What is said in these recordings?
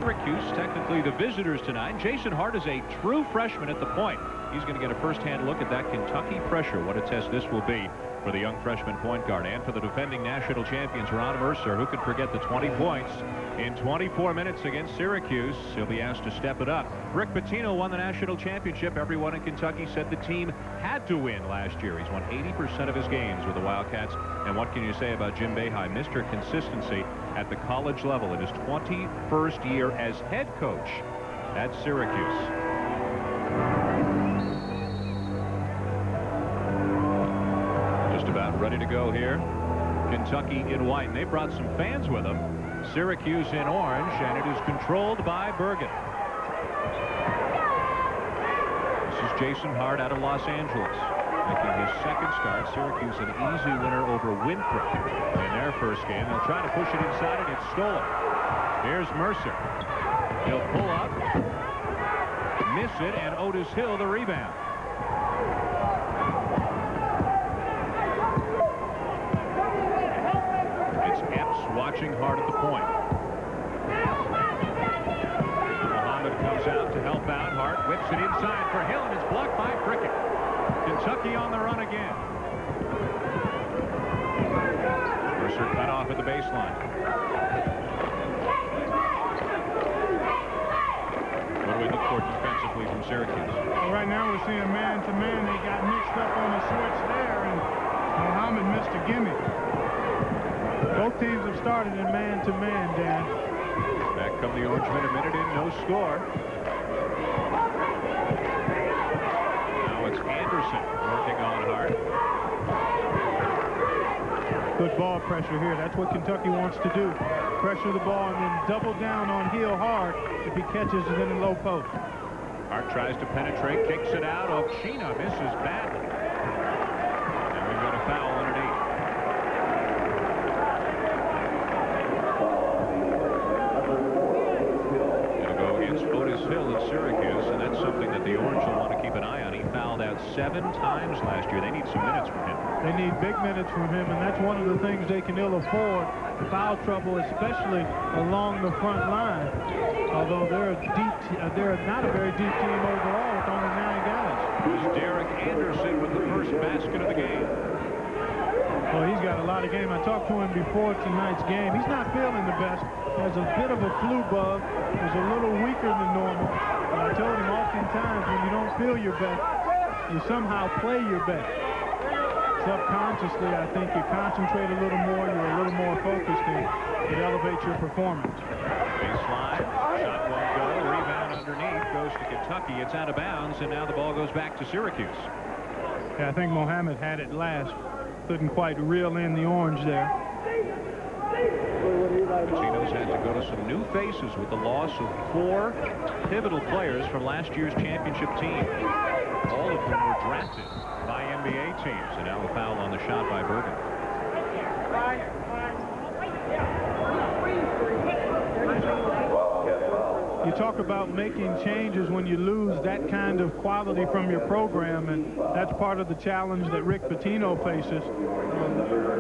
Syracuse, technically the visitors tonight. Jason Hart is a true freshman at the point. He's going to get a first-hand look at that Kentucky pressure. What a test this will be for the young freshman point guard. And for the defending national champions, Ron Mercer, who could forget the 20 points in 24 minutes against Syracuse. He'll be asked to step it up. Rick Pitino won the national championship. Everyone in Kentucky said the team had to win last year. He's won 80% of his games with the Wildcats. And what can you say about Jim Boeheim? Mr. Consistency at the college level in his 21st year as head coach at Syracuse. Just about ready to go here. Kentucky in white, and they brought some fans with them. Syracuse in orange, and it is controlled by Bergen. This is Jason Hart out of Los Angeles, making his second start. Syracuse an easy winner over Winthrop in their first game. They'll try to push it inside, and it's stolen. Here's Mercer. He'll pull up, miss it, and Otis Hill the rebound. Watching Hart at the point. Muhammad comes out to help out. Hart whips it inside for Hill, and it's blocked by Prickett. Kentucky on the run again. Mercer cut off at the baseline. What do we look for defensively from Syracuse? Well, right now we're seeing man-to-man. They got mixed up on the switch there, and Muhammad missed a gimme. Both teams have started in man-to-man, Dan. Back come the Orangemen, a minute in, no score. Now it's Anderson working on Hart. Good ball pressure here. That's what Kentucky wants to do. Pressure the ball and then double down on Hill hard if he catches it in the low post. Hart tries to penetrate, kicks it out. Ochina misses badly. Now we've got a foul underneath. Otis Hill at Syracuse, and that's something that the Orange will want to keep an eye on. He fouled out 7 times last year. They need some minutes from him. They need big minutes from him, and that's one of the things they can ill afford. Foul trouble, especially along the front line. Although they're not a very deep team overall with only 9 guys. Here's Derek Anderson with the first basket of the game. Well, he's got a lot of game. I talked to him before tonight's game. He's not feeling the best. He has a bit of a flu bug. He's a little weaker than normal. And I told him oftentimes when you don't feel your best, you somehow play your best. Subconsciously, I think you concentrate a little more, you're a little more focused, and it elevates your performance. Baseline, shot won't go, rebound underneath, goes to Kentucky. It's out of bounds, and now the ball goes back to Syracuse. Yeah, I think Muhammad had it last. Couldn't quite reel in the orange there. Pitino's had to go to some new faces with the loss of 4 pivotal players from last year's championship team. All of them were drafted by NBA teams. And now a foul on the shot by Bergen. You talk about making changes when you lose that kind of quality from your program, and that's part of the challenge that Rick Pitino faces,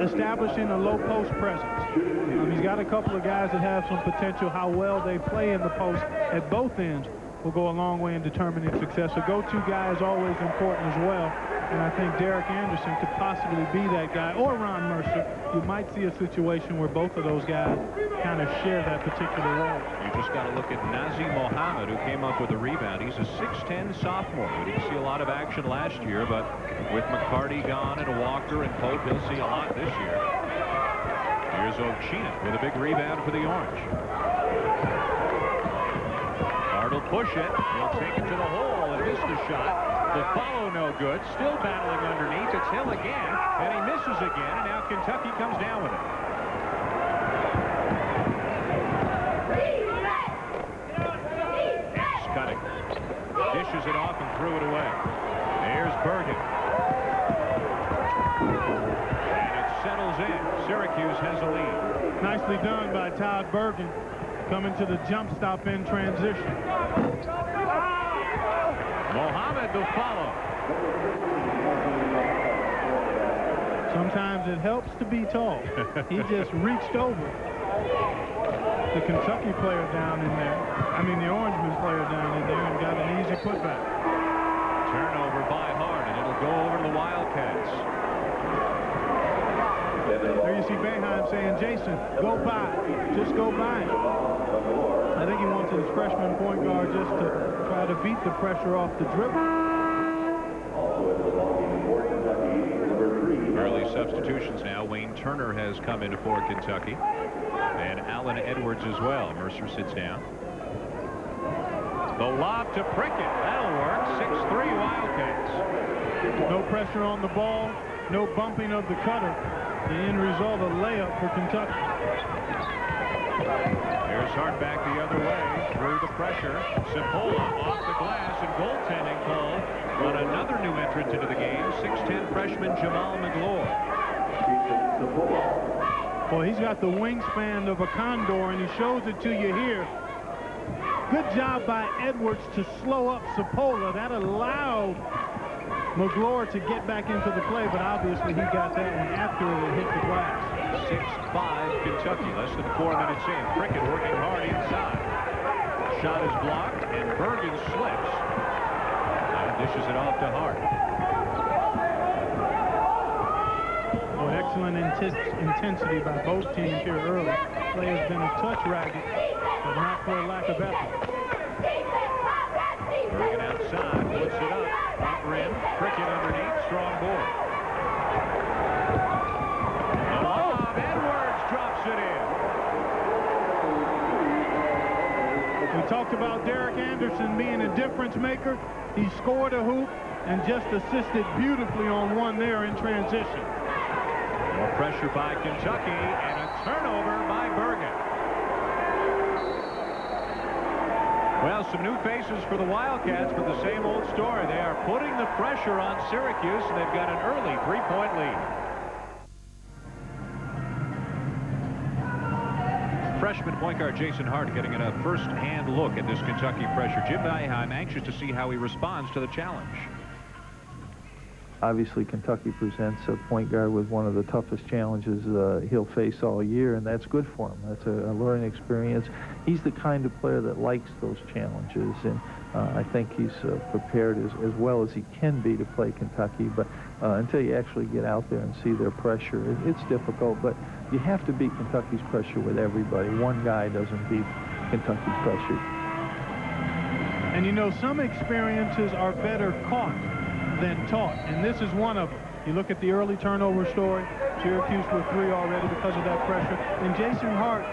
establishing a low post presence. He's got a couple of guys that have some potential. How well they play in the post at both ends will go a long way in determining success. A go-to guy is always important as well, and I think Derek Anderson could possibly be that guy, or Ron Mercer. You might see a situation where both of those guys kind of share that particular role. You just got to look at Nazim Mohammed, who came up with a rebound. He's a 6'10 sophomore. We didn't see a lot of action last year, but with McCarty gone and Walker and Pope, he'll see a lot this year. Here's Ochina with a big rebound for the Orange. Hart will push it. He'll take it to the hole and miss the shot. The follow no good. Still battling underneath. It's Hill again, and he misses again, and now Kentucky comes down with it. Cutting. Dishes it off and threw it away. There's Bergen. And it settles in. Syracuse has a lead. Nicely done by Todd Bergen, coming to the jump stop in transition. Mohammed the follow. Sometimes it helps to be tall. He just reached over the Kentucky player down in there. putback. Turnover by Hart, and it'll go over to the Wildcats. There you see Boeheim saying, Jason, go by. Just go by. I think he wants his freshman point guard just to try to beat the pressure off the dribble. Early substitutions now. Wayne Turner has come in for Kentucky. And Allen Edwards as well. Mercer sits down. The lob to Prickett. That'll work. 6-3 Wildcats. No pressure on the ball. No bumping of the cutter. The end result, a layup for Kentucky. Here's Hart back the other way through the pressure. Cipolla off the glass and goaltending call on another new entrant into the game, 6'10 freshman Jamal McGlure. Well, he's got the wingspan of a condor, and he shows it to you here. Good job by Edwards to slow up Cipolla. That allowed McGlure to get back into the play, but obviously he got that one after it had hit the glass. 6-5 Kentucky, less than 4 minutes in. Prickett working hard inside. Shot is blocked, and Bergen slips. And dishes it off to Hart. Well, excellent intensity by both teams here early. Play has been a touch ragged, but not for a lack of effort. Bergen outside, puts it up. Front rim, Prickett underneath, strong board. The lob, Edwards drops it in. We talked about Derek Anderson being a difference maker. He scored a hoop and just assisted beautifully on one there in transition. More pressure by Kentucky and a turnover by Bergen. Well, some new faces for the Wildcats, but the same old story. They are putting the pressure on Syracuse, and they've got an early 3-point lead. Freshman point guard Jason Hart getting a first-hand look at this Kentucky pressure. Jim Boeheim anxious to see how he responds to the challenge. Obviously, Kentucky presents a point guard with one of the toughest challenges he'll face all year, and that's good for him. That's a learning experience. He's the kind of player that likes those challenges, and I think he's prepared as well as he can be to play Kentucky. But until you actually get out there and see their pressure, it's difficult, but you have to beat Kentucky's pressure with everybody. One guy doesn't beat Kentucky's pressure. And you know, some experiences are better caught than taught, and this is one of them. You look at the early turnover story. Syracuse with 3 already because of that pressure. And Jason Hart,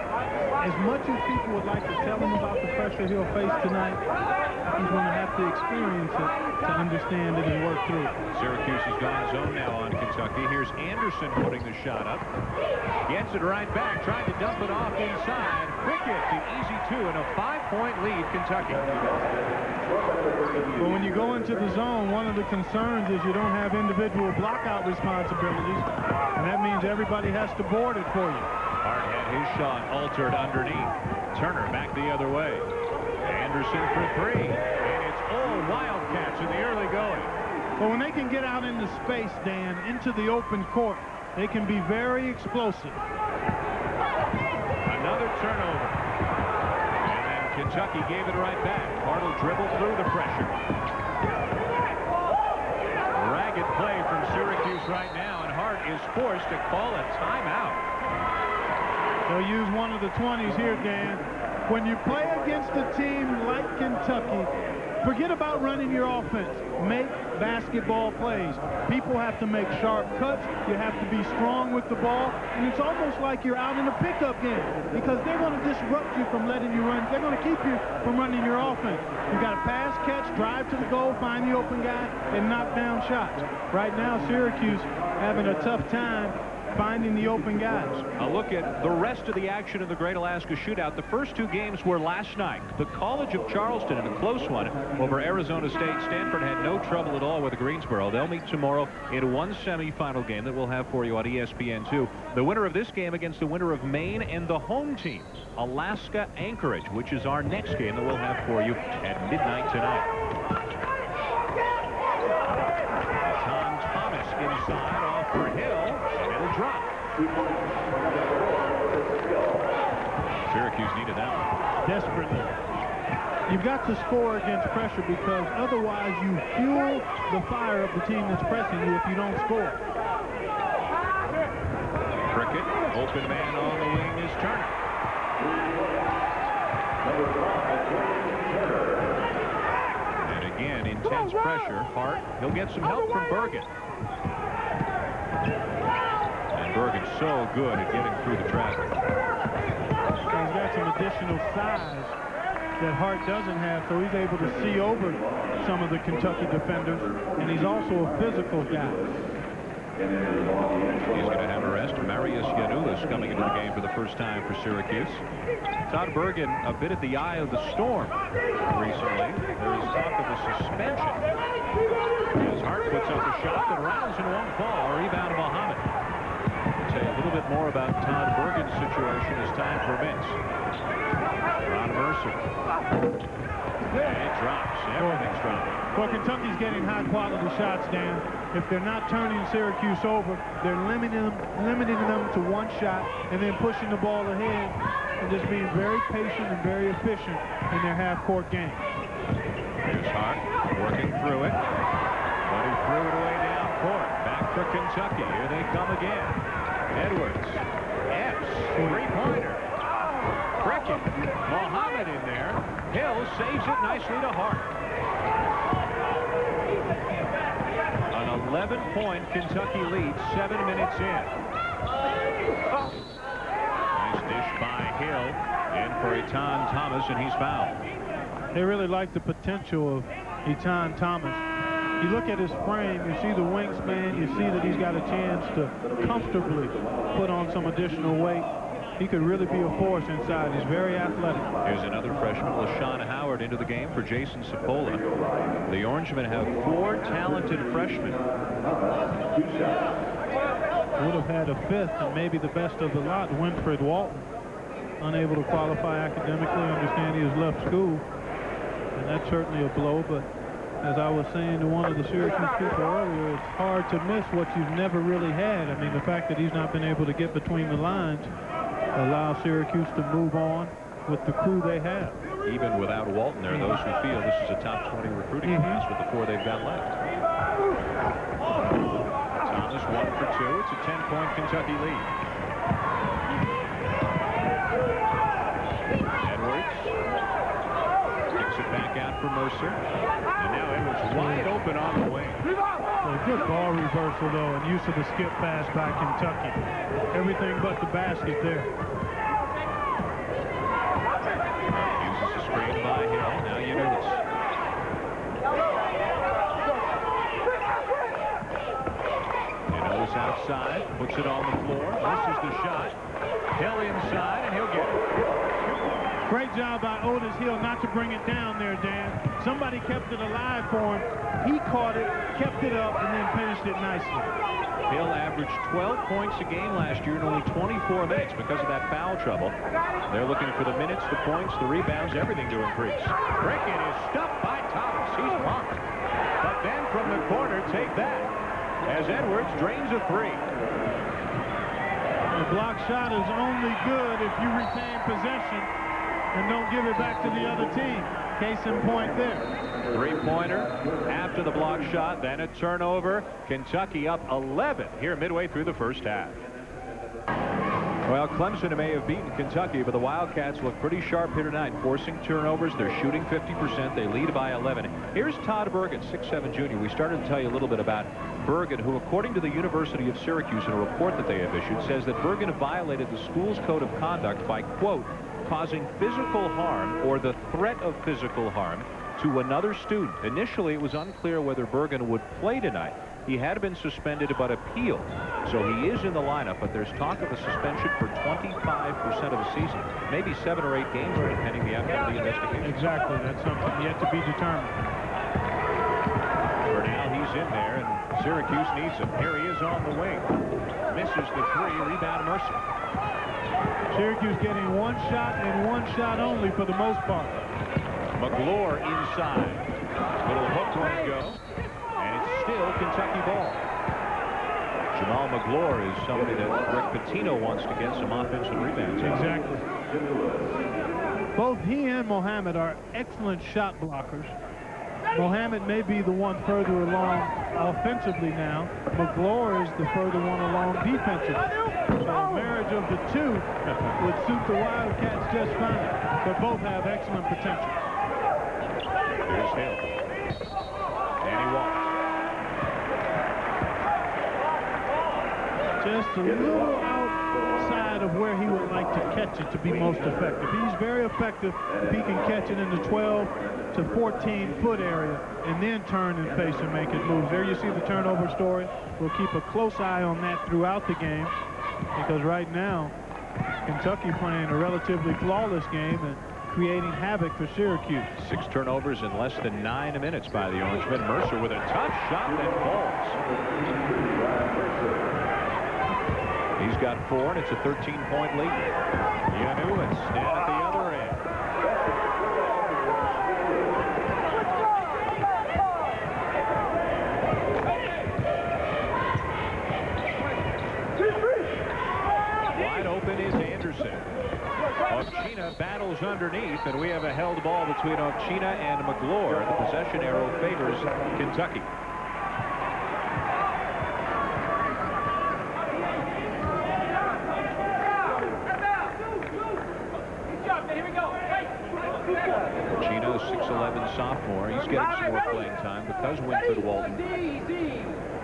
as much as people would like to tell him about the pressure he'll face tonight, he's going to have to experience it to understand it and work through it. Syracuse has gone zone now on Kentucky. Here's Anderson putting the shot up. Gets it right back, trying to dump it off inside. Prickett, the easy 2, and a 5-point lead, Kentucky. But when you go into the zone, one of the concerns is you don't have individual blockout responsibilities, and that means everybody has to board it for you. Hart had his shot altered underneath. Turner back the other way. Anderson for 3, and it's all Wildcats in the early going. But when they can get out into space, Dan, into the open court, they can be very explosive. Another turnover. And then Kentucky gave it right back. Hart will dribble through the pressure. Ragged play from Syracuse right now, and Hart is forced to call a timeout. They'll use one of the 20s here, Dan. When you play against a team like Kentucky, forget about running your offense. Make basketball plays. People have to make sharp cuts. You have to be strong with the ball. And it's almost like you're out in a pickup game because they're going to disrupt you from letting you run. They're going to keep you from running your offense. You got to pass, catch, drive to the goal, find the open guy, and knock down shots. Right now, Syracuse having a tough time finding the open guys. A look at the rest of the action in the Great Alaska Shootout. The first 2 games were last night. The College of Charleston in a close one over Arizona State. Stanford had no trouble at all with Greensboro. They'll meet tomorrow in one semifinal game that we'll have for you on ESPN2. The winner of this game against the winner of Maine and the home teams, Alaska Anchorage, which is our next game that we'll have for you at midnight tonight. Tom Thomas inside off for Hill. Drop. Syracuse needed that one. Desperately. You've got to score against pressure, because otherwise you fuel the fire of the team that's pressing you if you don't score. Cricket, open man on the wing is Turner. And again, intense pressure. Hart, he'll get some help from Bergen. And Bergen's so good at getting through the traffic. He's got some additional size that Hart doesn't have, so he's able to see over some of the Kentucky defenders, and he's also a physical guy. He's going to have a rest. Marius Yanulis coming into the game for the first time for Syracuse. Todd Bergen a bit at the eye of the storm recently. There is talk of a suspension as Hart puts up a shot that rounds and won't fall. Rebound Muhammad. We'll say a little bit more about Todd Bergen's situation as time permits. Ron Mercer. And it drops. Everything's dropping. Well, Kentucky's getting high-quality shots, Dan. If they're not turning Syracuse over, they're limiting them to one shot and then pushing the ball ahead and just being very patient and very efficient in their half-court game. Here's Hart working through it, but he threw it away down court. Back for Kentucky. Here they come again. Edwards. Epps. Three-pointer. Cricket. Muhammad in there. Hill saves it nicely to Hart. An 11-point Kentucky lead, 7 minutes in. Nice dish by Hill. In for Etan Thomas, and he's fouled. They really like the potential of Etan Thomas. You look at his frame, you see the wingspan, you see that he's got a chance to comfortably put on some additional weight. He could really be a force inside. He's very athletic. Here's another freshman, LaShawn Howard, into the game for Jason Cipolla. The Orangemen have 4 talented freshmen. Would have had a fifth and maybe the best of the lot, Winfred Walton. Unable to qualify academically. Understand he has left school. And that's certainly a blow, but as I was saying to one of the Syracuse people earlier, it's hard to miss what you've never really had. I mean, the fact that he's not been able to get between the lines allows Syracuse to move on with the crew they have. Even without Walton, there are those who feel this is a top 20 recruiting class with the 4 they've got left. Thomas 1 for 2. It's a 10-point Kentucky lead. Edwards kicks it back out for Mercer. And now Edwards wide open on the wing. A good ball reversal, though, and use of the skip pass by Kentucky. Everything but the basket there. Uses the screen by Hill. Now Yanulis. Yanulis outside. Puts it on the floor. Misses the shot. Hill inside, and he'll get it. Great job by Otis Hill not to bring it down there, Dan. Somebody kept it alive for him. He caught it, kept it up, and then finished it nicely. Hill averaged 12 points a game last year in only 24 minutes because of that foul trouble. They're looking for the minutes, the points, the rebounds, everything to increase. Cricket is stuffed by Thomas. He's blocked. But then from the corner, take that, as Edwards drains a 3. The block shot is only good if you retain possession and don't give it back to the other team. Case in point there. 3-pointer after the block shot, then a turnover. Kentucky up 11 here midway through the first half. Well, Clemson may have beaten Kentucky, but the Wildcats look pretty sharp here tonight, forcing turnovers. They're shooting 50%. They lead by 11. Here's Todd Bergen, 6'7" junior. We started to tell you a little bit about Bergen, who, according to the University of Syracuse in a report that they have issued, says that Bergen violated the school's code of conduct by, quote, causing physical harm or the threat of physical harm to another student. Initially, it was unclear whether Bergen would play tonight. He had been suspended but appealed, so he is in the lineup, but there's talk of a suspension for 25% of the season, maybe 7 or 8 games pending the outcome of the investigation. Exactly, that's something yet to be determined. For now, he's in there, and Syracuse needs him. Here he is on the wing. Misses the 3, rebound Mercer. Syracuse getting one shot and one shot only for the most part. McGlure inside. Little hook won't go. And it's still Kentucky ball. Jamal McGlure is somebody that Rick Pitino wants to get some offensive rebounds. Exactly. Both he and Mohammed are excellent shot blockers. Mohammed may be the one further along offensively now. McGlure is the further one along defensively. So a marriage of the two would suit the Wildcats just fine. But both have excellent potential. Here's Hill. And he walks. Just a little outside of where he would like to catch it to be most effective. He's very effective if he can catch it in the 12 to 14-foot area and then turn and face and make it move. There you see the turnover story. We'll keep a close eye on that throughout the game, because right now Kentucky playing a relatively flawless game and creating havoc for Syracuse. 6 turnovers in less than 9 minutes by the Orangemen. Mercer with a tough shot that falls. He's got 4, and it's a 13-point lead. Yanuis down at the other end. Wide open is Anderson. Ovchina battles underneath, and we have a held ball between Ovchina and McGlure. The possession arrow favors Kentucky. Ovchina, 6'11" sophomore. He's getting some more playing time because Winford Walton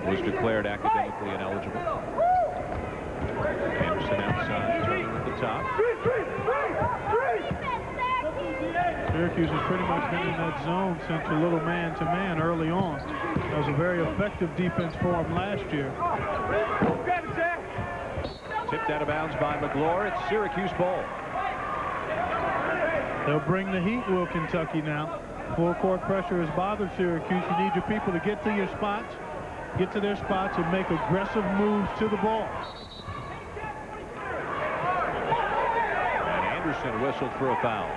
was declared academically ineligible. Anderson outside, Turner at the top. Syracuse has pretty much been in that zone since a little man-to-man early on. That was a very effective defense for him last year. Tipped out of bounds by McGlure. It's Syracuse ball. They'll bring the heat, will Kentucky now. Full court pressure has bothered Syracuse. You need your people to get to your spots, get to their spots, and make aggressive moves to the ball. And Anderson whistled for a foul.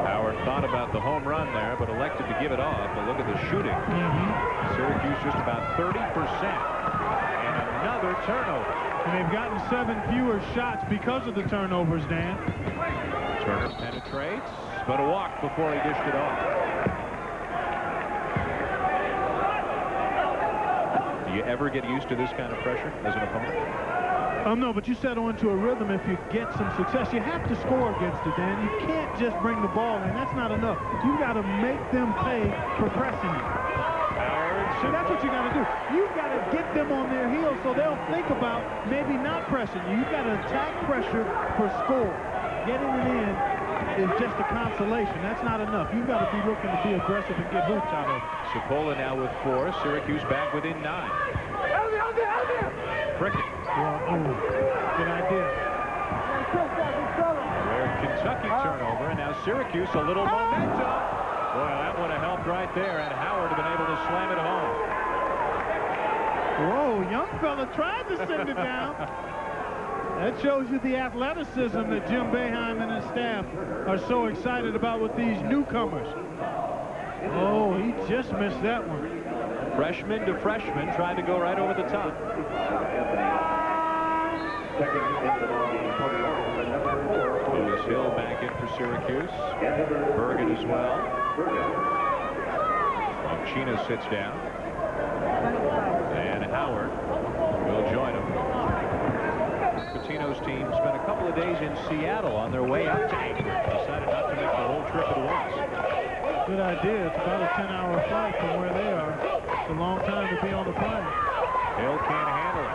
Howard thought about the home run there, but elected to give it off. But look at the shooting. Syracuse just about 30%. And another turnover. And they've gotten 7 fewer shots because of the turnovers, Dan. Turner penetrates, but a walk before he dished it off. Do you ever get used to this kind of pressure as an opponent? No, but you settle into a rhythm if you get some success. You have to score against it, Dan. You can't just bring the ball in. That's not enough. You've got to make them pay for pressing you. So that's what you got to do. You've got to get them on their heels so they'll think about maybe not pressing you. You've got to attack pressure for score. Getting it in is just a consolation. That's not enough. You've got to be looking to be aggressive and get hoops out of it. Cipolla now with 4. Syracuse back within 9. Prickett. Good idea. Where Kentucky turnover, and now Syracuse a little momentum. Boy, that would have helped right there, and Howard been able to slam it home. Whoa, young fella tried to send it down. That shows you the athleticism that Jim Boeheim and his staff are so excited about with these newcomers. Oh, he just missed that one. Freshman to freshman, trying to go right over the top. Lewis Hill back in for Syracuse. Bergen as well. Ovchina sits down. And Howard will join him. Pitino's team spent a couple of days in Seattle on their way up to Anchorage. Decided not to make the whole trip at once. Good idea. It's about a 10-hour flight from where they are. It's a long time to be on the plane. Hill can't handle it.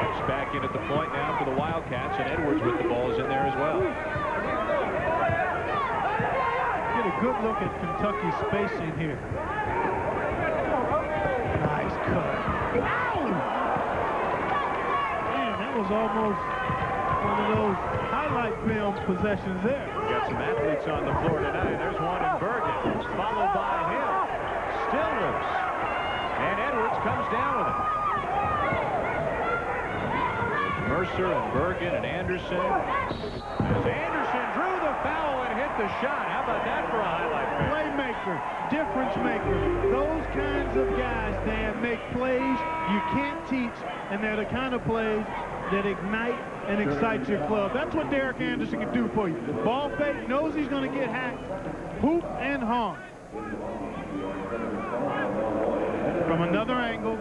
It's back in at the point now for the Wildcats, and Edwards with the ball is in there as well. Get a good look at Kentucky's spacing here. Nice cut. Man, that was almost one of those highlight film possessions there. We've got some athletes on the floor tonight. There's one in Bergen, followed by Hill. Still loose. And Edwards comes down with it. Mercer and Bergen and Anderson. As Anderson drew the foul and hit the shot. How about that for a highlight? Playmaker, difference maker. Those kinds of guys that make plays you can't teach, and they're the kind of plays that ignite and excite your club. That's what Derek Anderson can do for you. Ball fake, knows he's going to get hacked, hoop and hard. From another angle,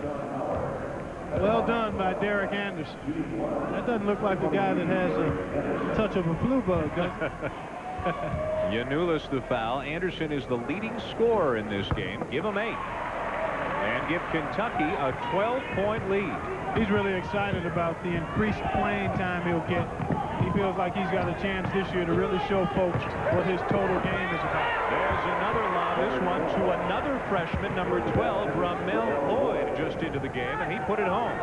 well done by Derek Anderson. That doesn't look like a guy that has a touch of a flu bug, does it? Yanulis the foul. Anderson is the leading scorer in this game. Give him 8. And give Kentucky a 12-point lead. He's really excited about the increased playing time he'll get. He feels like he's got a chance this year to really show folks what his total game is about. There's another lob, this one to another freshman, number 12, Ramel Lloyd, just into the game, and he put it home.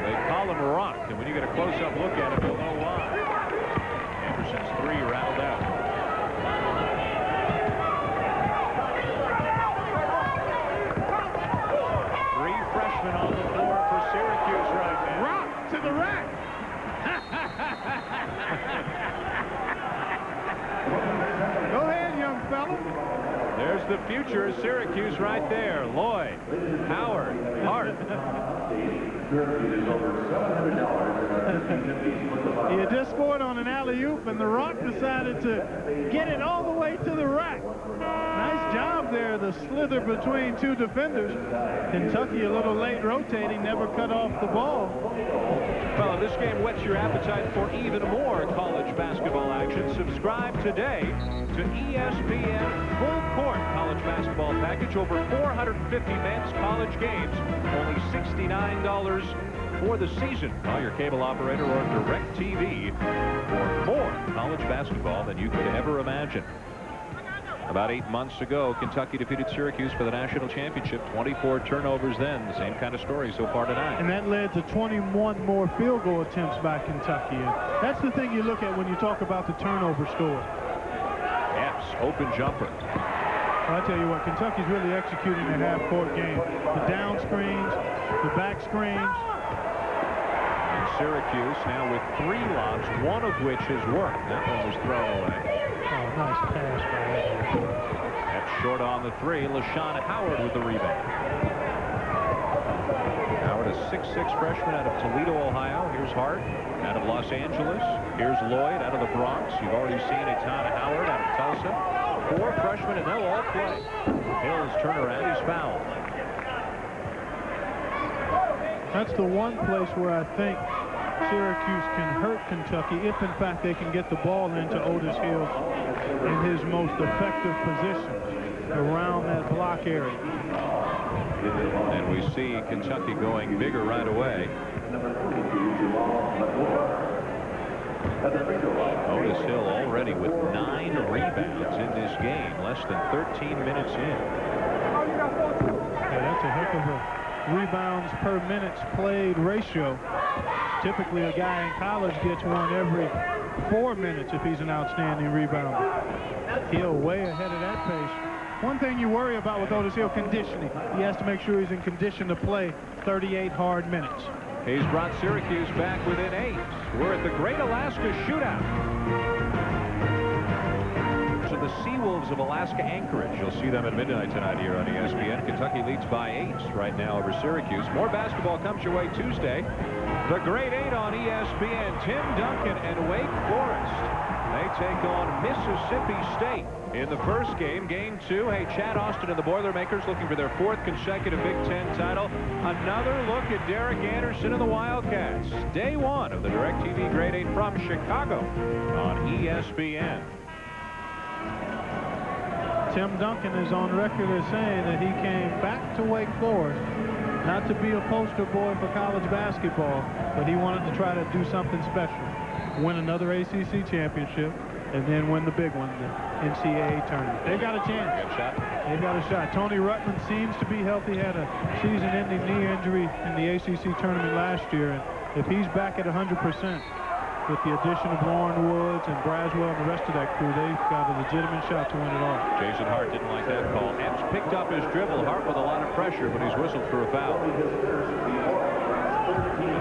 They call him Rock, and when you get a close-up look at him, you'll know why. Anderson's 3 rattled out. Freshmen on the floor for Syracuse right now. Rock to the rack. Go ahead, young fella. There's the future of Syracuse right there. Lloyd, Howard, Hart. He had just scored on an alley-oop, and the Rock decided to get it all the way to the rack. Nice job there, the slither between 2 defenders. Kentucky a little late rotating, never cut off the ball. Well, this game whets your appetite for even more college basketball action. Subscribe today to ESPN Full Court College Basketball Package. Over 450 men's college games, only $69 for the season. Call your cable operator or DirecTV for more college basketball than you could ever imagine. About 8 months ago, Kentucky defeated Syracuse for the national championship. 24 turnovers then. The same kind of story so far tonight. And that led to 21 more field goal attempts by Kentucky. And that's the thing you look at when you talk about the turnover score. Epps, open jumper. Well, I tell you what, Kentucky's really executing their half-court game. The down screens, the back screens. And Syracuse now with 3 lobs, one of which has worked. That one was thrown away. Oh, nice pass by that. That's short on the 3. LaShawn Howard with the rebound. Howard, a 6'6 freshman out of Toledo, Ohio. Here's Hart out of Los Angeles. Here's Lloyd out of the Bronx. You've already seen a ton of Howard out of Tulsa. 4 freshmen, and they'll all play. Hill's turnaround is fouled. That's the one place where I think Syracuse can hurt Kentucky if, in fact, they can get the ball into Otis Hill in his most effective position around that block area. And we see Kentucky going bigger right away. Otis Hill already with 9 rebounds in this game, less than 13 minutes in. Yeah, that's a heck of a rebounds per minutes played ratio. Typically, a guy in college gets one every 4 minutes if he's an outstanding rebounder. Hill way ahead of that pace. One thing you worry about with Otis Hill, conditioning. He has to make sure he's in condition to play 38 hard minutes. He's brought Syracuse back within 8. We're at the Great Alaska Shootout. So the Seawolves of Alaska Anchorage. You'll see them at midnight tonight here on ESPN. Kentucky leads by 8 right now over Syracuse. More basketball comes your way Tuesday. The Great 8 on ESPN. Tim Duncan and Wake Forest. They take on Mississippi State in the first game. Game 2. Hey, Chad Austin and the Boilermakers looking for their 4th consecutive Big Ten title. Another look at Derek Anderson and the Wildcats. Day 1 of the DirecTV Great 8 from Chicago on ESPN. Tim Duncan is on record as saying that he came back to Wake Forest not to be a poster boy for college basketball, but he wanted to try to do something special. Win another ACC championship, and then win the big one, the NCAA tournament. They've got a chance. They've got a shot. Tony Rutland seems to be healthy. Had a season-ending knee injury in the ACC tournament last year, and if he's back at 100%, with the addition of Lauren Woods and Braswell and the rest of that crew, they've got a legitimate shot to win it all. Jason Hart didn't like that call. Epps picked up his dribble. Hart with a lot of pressure, but he's whistled for a foul. It'll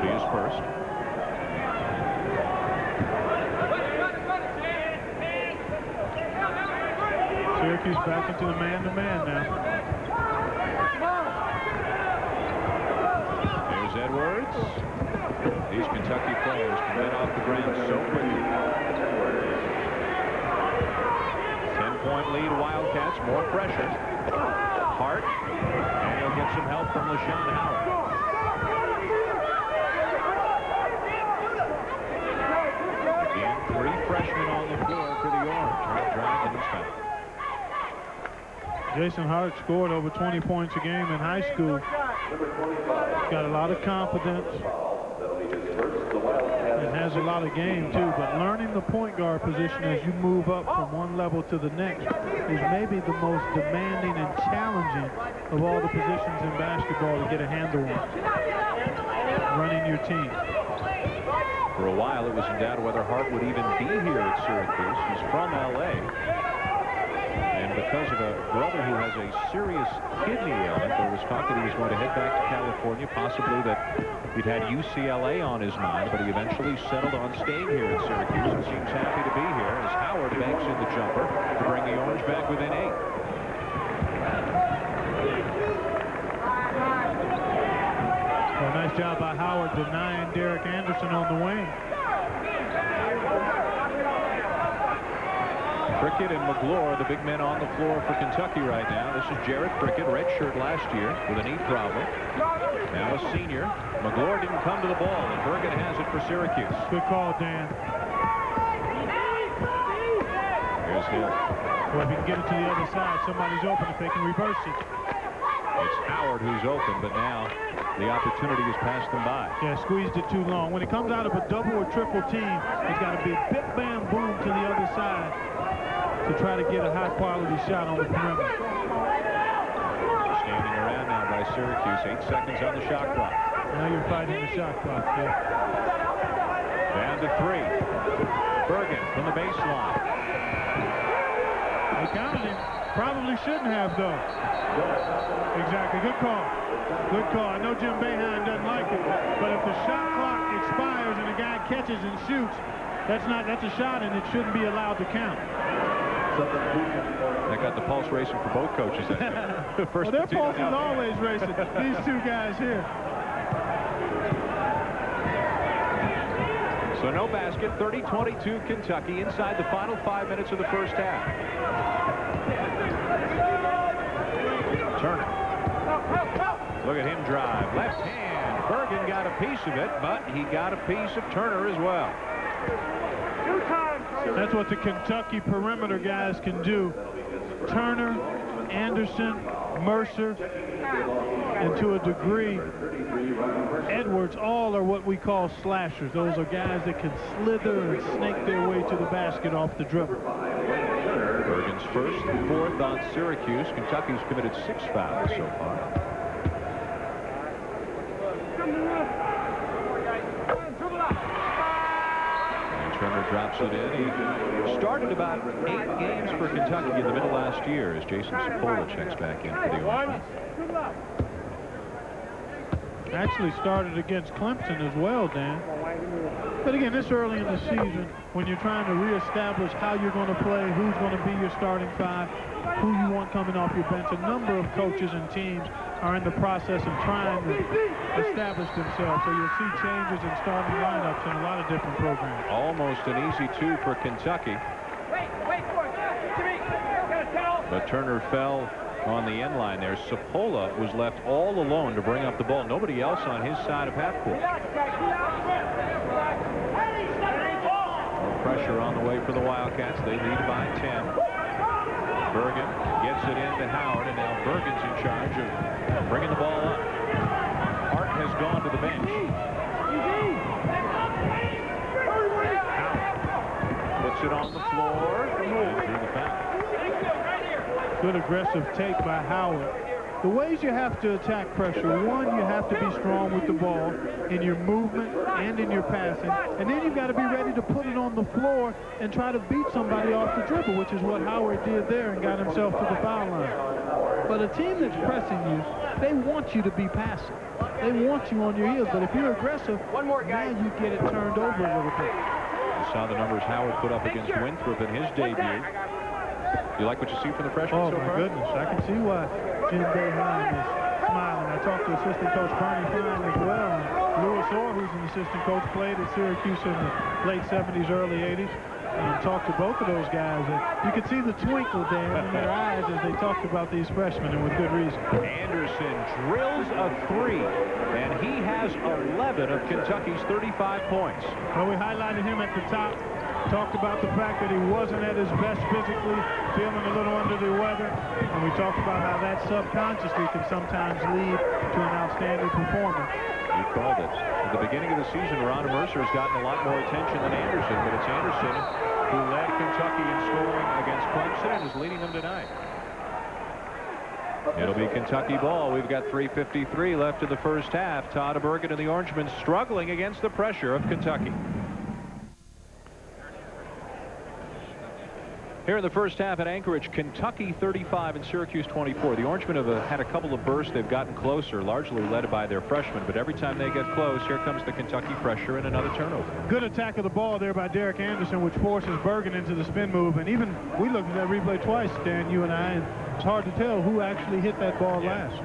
be his first. Syracuse back into the man-to-man now. There's Edwards. These Kentucky players can get off the ground so quickly. 10-point lead, Wildcats. More pressure. Hart. And he'll get some help from LaShawn Howard. Again, 3 freshmen on the floor for the Orange. Dragon this time. Jason Hart scored over 20 points a game in high school. He's got a lot of confidence and has a lot of game too, but learning the point guard position as you move up from one level to the next is maybe the most demanding and challenging of all the positions in basketball to get a handle on. Running your team. For a while it was in doubt whether Hart would even be here at Syracuse. He's from LA. And because of a brother who has a serious kidney ailment, there was talk that he was going to head back to California, possibly that he'd had UCLA on his mind, but he eventually settled on staying here at Syracuse and seems happy to be here as Howard banks in the jumper to bring the Orange back within 8. Well, nice job by Howard denying Derek Anderson on the wing. Prickett and McGlure, the big men on the floor for Kentucky right now. This is Jared Prickett, redshirt last year with a knee problem. Now a senior. McGlure didn't come to the ball, and Bergen has it for Syracuse. Good call, Dan. Here's Hill. Well, if you can get it to the other side, somebody's open if they can reverse it. It's Howard who's open, but now the opportunity has passed them by. Yeah, squeezed it too long. When it comes out of a double or triple team, it's got to be bip, bam, boom to the other side to try to get a high-quality shot on the perimeter. Standing around now by Syracuse. 8 seconds on the shot clock. Now you're fighting the shot clock, yeah. Down to 3. Bergen from the baseline. They counted him. Probably shouldn't have, though. Exactly. Good call. Good call. I know Jim Boeheim doesn't like it, but if the shot clock expires and a guy catches and shoots, that's a shot, and it shouldn't be allowed to count. That got the pulse racing for both coaches. Well, their pulse is always racing. These two guys here. So no basket. 30-22 Kentucky inside the final 5 minutes of the first half. Turner. Look at him drive. Left hand. Bergen got a piece of it, but he got a piece of Turner as well. That's what the Kentucky perimeter guys can do. Turner, Anderson, Mercer, and to a degree, Edwards, all are what we call slashers. Those are guys that can slither and snake their way to the basket off the dribble. Bergen's first and 4th on Syracuse. Kentucky's committed 6 fouls so far. Turner drops it in. He started about 8 games for Kentucky in the middle last year as Jason Cipolla checks back in for the Orange. Actually started against Clemson as well, Dan. But again, this early in the season, when you're trying to reestablish how you're going to play, who's going to be your starting 5, who you want coming off your bench, a number of coaches and teams are in the process of trying to establish themselves. So you'll see changes in starting lineups in a lot of different programs. Almost an easy 2 for Kentucky. But Turner fell on the end line there. Cipolla was left all alone to bring up the ball. Nobody else on his side of half court. More pressure on the way for the Wildcats. They lead by 10. Bergen gets it into Howard, and now Bergen's in charge of bringing the ball up. Hart has gone to the bench. Howard puts it on the floor and through the foul. Good aggressive take by Howard. The ways you have to attack pressure: 1, you have to be strong with the ball in your movement and in your passing, and then you've got to be ready to put it on the floor and try to beat somebody off the dribble, which is what Howard did there and got himself to the foul line. But a team that's pressing you, they want you to be passive. They want you on your heels, but if you're aggressive, now you get it turned over a little bit. You saw the numbers Howard put up against Winthrop in his debut. You like what you see from the freshman so far? Oh, my goodness. I can see why Jim Boeheim is smiling. I talked to assistant coach Bernie Fine as well. Lewis Orr, who's an assistant coach, played at Syracuse in the late 70s, early 80s. And talked to both of those guys. And you could see the twinkle, Dan, in their eyes as they talked about these freshmen, and with good reason. Anderson drills a 3, and he has 11 of Kentucky's 35 points. Well, we highlighted him at the top. Talked about the fact that he wasn't at his best physically, feeling a little under the weather. And we talked about how that subconsciously can sometimes lead to an outstanding performance. You called it. At the beginning of the season, Ron Mercer has gotten a lot more attention than Anderson, but it's Anderson who led Kentucky in scoring against Clemson and is leading them tonight. It'll be Kentucky ball. We've got 3:53 left in the first half. Todd Bergen and the Orangemen struggling against the pressure of Kentucky. Here in the first half at Anchorage, Kentucky 35 and Syracuse 24. The Orangemen have had a couple of bursts. They've gotten closer, largely led by their freshmen. But every time they get close, here comes the Kentucky pressure and another turnover. Good attack of the ball there by Derek Anderson, which forces Bergen into the spin move. And even we looked at that replay twice, Dan, you and I, and it's hard to tell who actually hit that ball last.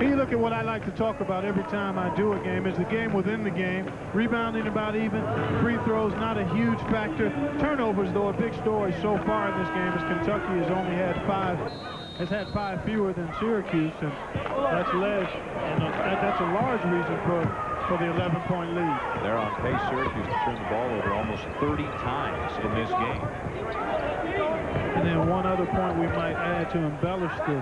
Here you look at what I like to talk about every time I do a game is the game within the game. Rebounding about even. Free throws not a huge factor. Turnovers, though, a big story so far in this game as Kentucky has only had had five fewer than Syracuse, and that's led, and that's a large reason for the 11-point lead. They're on pace, Syracuse, to turn the ball over almost 30 times in this game. And then one other point we might add to embellish the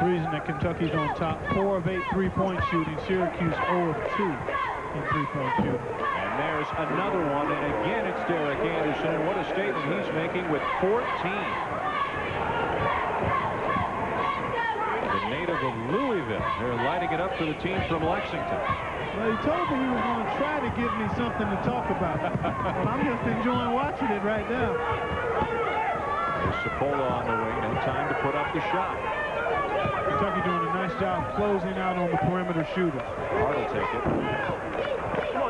reason that Kentucky's on top. 4 of 8 3-point shooting. Syracuse 0 of 2 in 3-point shooting. And there's another one, and again it's Derek Anderson. And what a statement he's making with 14. The native of Louisville. They're lighting it up for the team from Lexington. Well, he told me he was going to try to give me something to talk about. Well, I'm just enjoying watching it right now. There's Sapola on the wing. No time to put up the shot. Kentucky doing a nice job closing out on the perimeter shooters. Hart will take it.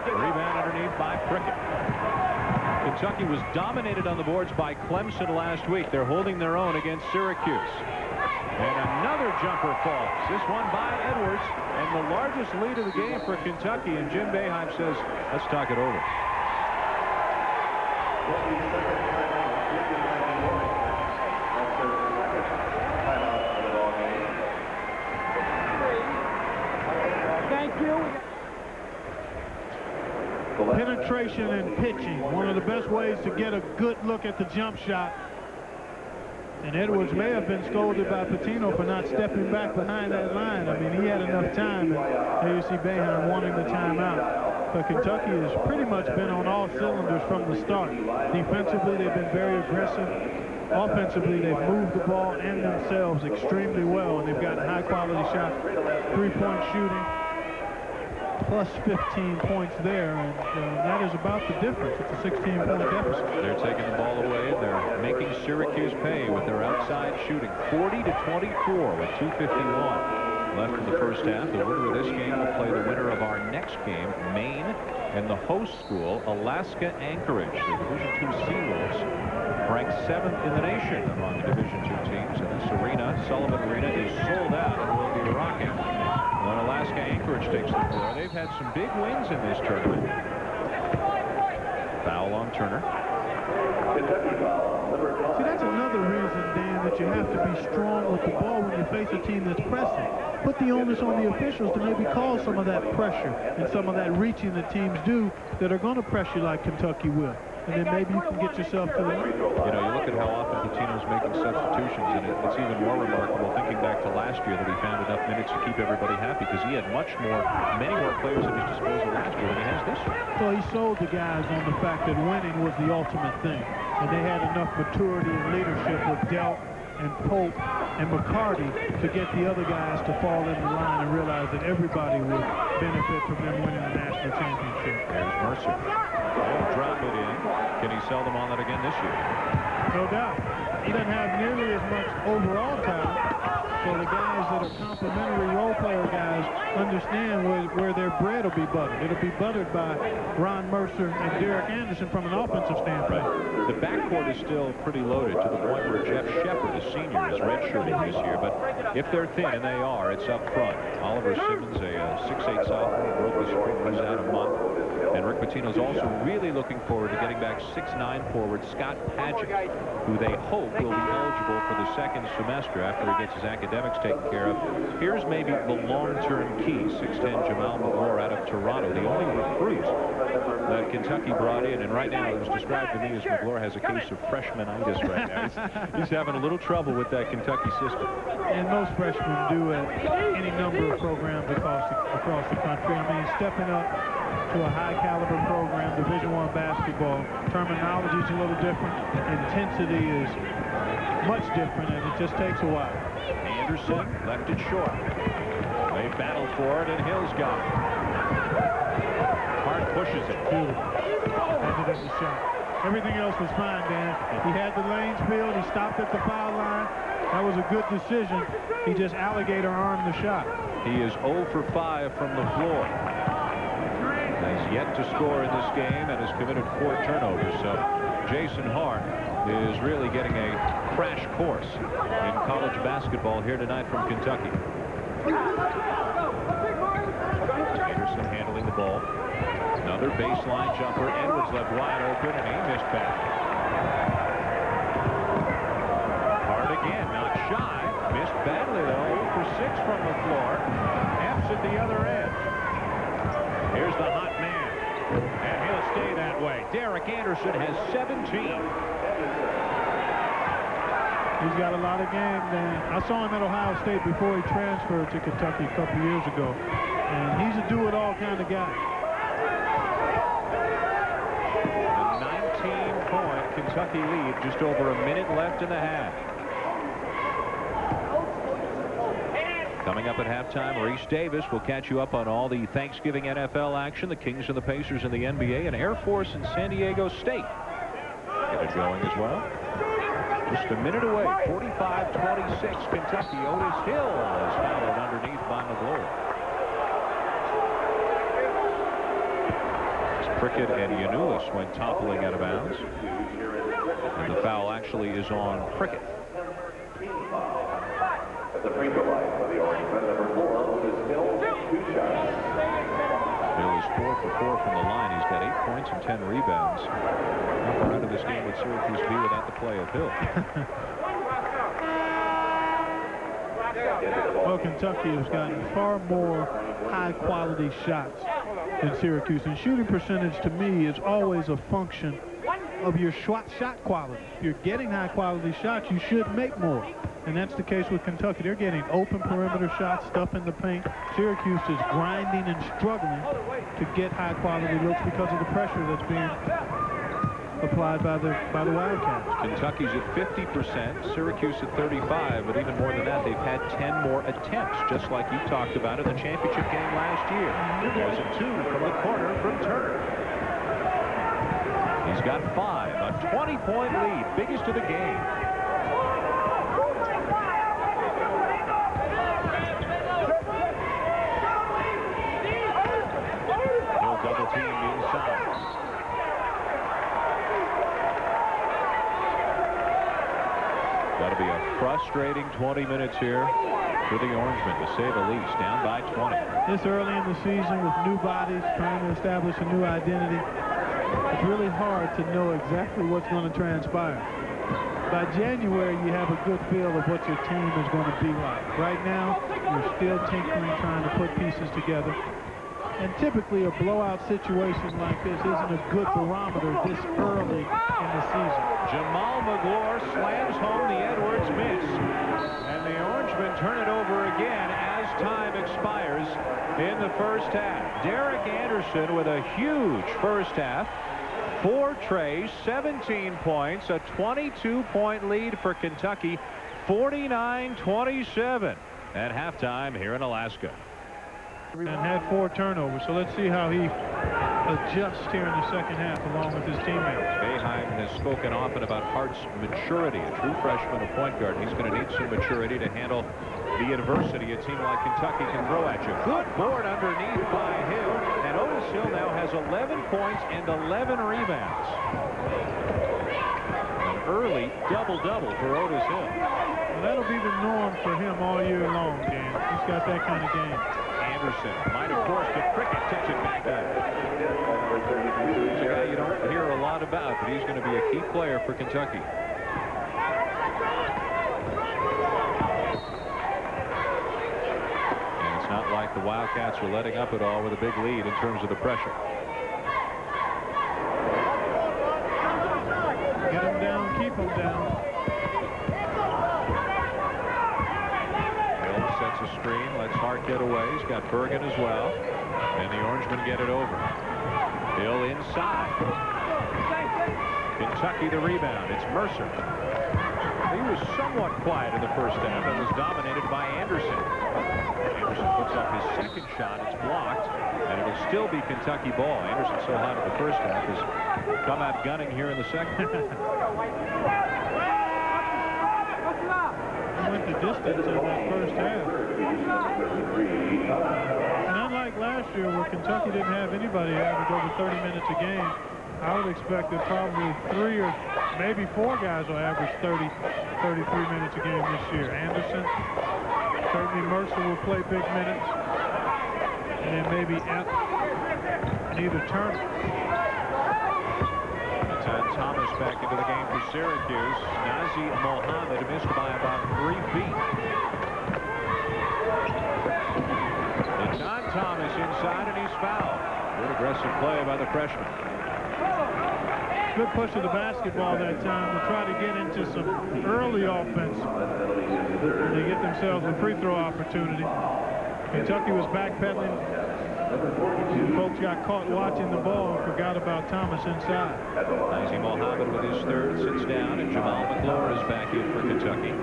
Rebound underneath by Prickett. Kentucky was dominated on the boards by Clemson last week. They're holding their own against Syracuse. And another jumper falls. This one by Edwards. And the largest lead of the game for Kentucky. And Jim Boeheim says, let's talk it over. Thank you. Penetration and pitching. One of the best ways to get a good look at the jump shot. And Edwards may have been scolded by Pitino for not stepping back behind that line. I mean, he had enough time, and there you see Boeheim wanting the timeout. But Kentucky has pretty much been on all cylinders from the start. Defensively, they've been very aggressive. Offensively, they've moved the ball and themselves extremely well, and they've got high-quality shots. 3-point shooting, plus 15 points there, and that is about the difference. It's a 16-point deficit. They're taking the ball away. They're making Syracuse pay with their outside shooting. 40-24 with 2:51 left in the first half. The winner of this game will play the winner of our next game, Maine, and the host school, Alaska Anchorage. The Division II Seawolves, ranked 7th in the nation among Division II teams. And this arena, Sullivan Arena, is sold out and will be rocking when Alaska Anchorage takes the floor. They've had some big wins in this tournament. Foul on Turner. See, that's another reason, Dan, that you have to be strong with the ball when you face a team that's pressing. Put the onus on the officials to maybe call some of that pressure and some of that reaching that teams do that are going to press you like Kentucky will. And then maybe you can get yourself to the line. You know, you look at how often Pitino's making substitutions, and it's even more remarkable thinking back to last year that he found enough minutes to keep everybody happy, because he had many more players at his disposal last year than he has this year. So he sold the guys on the fact that winning was the ultimate thing. And they had enough maturity and leadership with Delk and Pope and McCarty to get the other guys to fall in the line and realize that everybody would benefit from them winning the national championship. There's Mercer. He'll drop it in. Can he sell them on that again this year? No doubt. He doesn't have nearly as much overall talent, So the guys that are complementary role player guys understand where their bread will be buttered. It'll be buttered by Ron Mercer and Derek Anderson from an offensive standpoint. Right. The backcourt is still pretty loaded to the point where Jeff Shepard, a senior, is redshirting this year. But if they're thin, and they are, it's up front. Oliver Simmons, a 6'8" sophomore, broke his foot, was out a month. And Rick Pitino's also really looking forward to getting back 6'9" forward Scott Padgett, who they hope will be eligible for the second semester after he gets his academics taken care of. Here's maybe the long-term key. 6'10" Jamal McGlure out of Toronto, the only recruit that Kentucky brought in. And right now it was described to me as McGlure has a case of freshmanitis right now. He's having a little trouble with that Kentucky system. And most freshmen do at any number of programs across the country. I mean, stepping up to a high-caliber program, Division I basketball, terminology is a little different. Intensity is much different, and it just takes a while. Anderson left it short. They battle for it, and Hill's got it. Hart pushes it. That's the shot. Everything else was fine, Dan. He had the lanes filled. He stopped at the foul line. That was a good decision. He just alligator armed the shot. He is 0 for 5 from the floor. He's yet to score in this game and has committed 4 turnovers. So Jason Hart is really getting a crash course in college basketball here tonight from Kentucky. Anderson handling the ball. Another baseline jumper. Edwards left wide open, and he missed back. Hart again, not shy. Missed badly, though. 0 for 6 from the floor. F's at the other end. Here's the hot man, and he'll stay that way. Derek Anderson has 17. He's got a lot of game, Dan. I saw him at Ohio State before he transferred to Kentucky a couple years ago, and he's a do-it-all kind of guy. A 19-point Kentucky lead, just over a minute left in the half. Coming up at halftime, Reese Davis will catch you up on all the Thanksgiving NFL action, the Kings and the Pacers in the NBA, and Air Force and San Diego State. Get it going as well. Just a minute away, 45-26, Kentucky. Otis Hill is fouled underneath by McGlure. Prickett and Yanulis went toppling out of bounds. And the foul actually is on Prickett. The free throw line for the Orangemen, number 4, is Hill, 2 shots. Hill is 4 for 4 from the line. He's got 8 points and 10 rebounds. How far out of this game would Syracuse be without the play of Hill? Well, Kentucky has gotten far more high-quality shots than Syracuse. And shooting percentage, to me, is always a function of your shot quality. If you're getting high-quality shots, you should make more. And that's the case with Kentucky. They're getting open perimeter shots, stuff in the paint. Syracuse is grinding and struggling to get high-quality looks because of the pressure that's being applied by the Wildcats. Kentucky's at 50%, Syracuse at 35, but even more than that, they've had 10 more attempts, just like you talked about in the championship game last year. There's a 2 from the corner from Turner. He's got 5, a 20-point lead, biggest of the game. Double team inside. That'll be a frustrating 20 minutes here for the Orangemen, to say the least, down by 20. This early in the season with new bodies, trying to establish a new identity, it's really hard to know exactly what's going to transpire. By January, you have a good feel of what your team is going to be like. Right now, you're still tinkering, trying to put pieces together. And typically a blowout situation like this isn't a good barometer this early in the season. Jamal McGlure slams home the Edwards miss. And the Orangemen turn it over again as time expires in the first half. Derek Anderson with a huge first half. 4 trays, 17 points, a 22-point lead for Kentucky, 49-27 at halftime here in Alaska. And had 4 turnovers, so let's see how he adjusts here in the second half along with his teammates. Boeheim has spoken often about Hart's maturity, a true freshman, a point guard. He's going to need some maturity to handle the adversity a team like Kentucky can throw at you. Good board underneath by Hill, and Otis Hill now has 11 points and 11 rebounds. An early double-double for Otis Hill. Well, that'll be the norm for him all year long, Dan. He's got that kind of game. Anderson might have forced it. Cricket takes it back in. He's a guy you don't hear a lot about, but he's going to be a key player for Kentucky. And it's not like the Wildcats are letting up at all with a big lead in terms of the pressure. Get him down, keep him down. Hill sets a screen, lets Hart get away. He's got Bergen as well. And the Orangemen get it over. Hill inside. Kentucky the rebound. It's Mercer. He was somewhat quiet in the first half and was dominated by Anderson. Anderson puts up his second shot. It's blocked, and it'll still be Kentucky ball. Anderson so hot in the first half has come out gunning here in the second. He went the distance in that first half. And unlike last year where Kentucky didn't have anybody average over 30 minutes a game, I would expect that probably 3 or maybe 4 guys will average 30, 33 minutes a game this year. Anderson, certainly Mercer will play big minutes, and then maybe F and either Turner. Thomas back into the game for Syracuse. Nazi Mohammed missed by about 3 feet. And John Thomas inside, and he's fouled. Good aggressive play by the freshman. Good push of the basketball that time to try to get into some early offense. They get themselves a free throw opportunity. Kentucky was backpedaling. Folks got caught watching the ball and forgot about Thomas inside. Nazi Mohammed with his third sits down, and Jamal McClure is back in for Kentucky.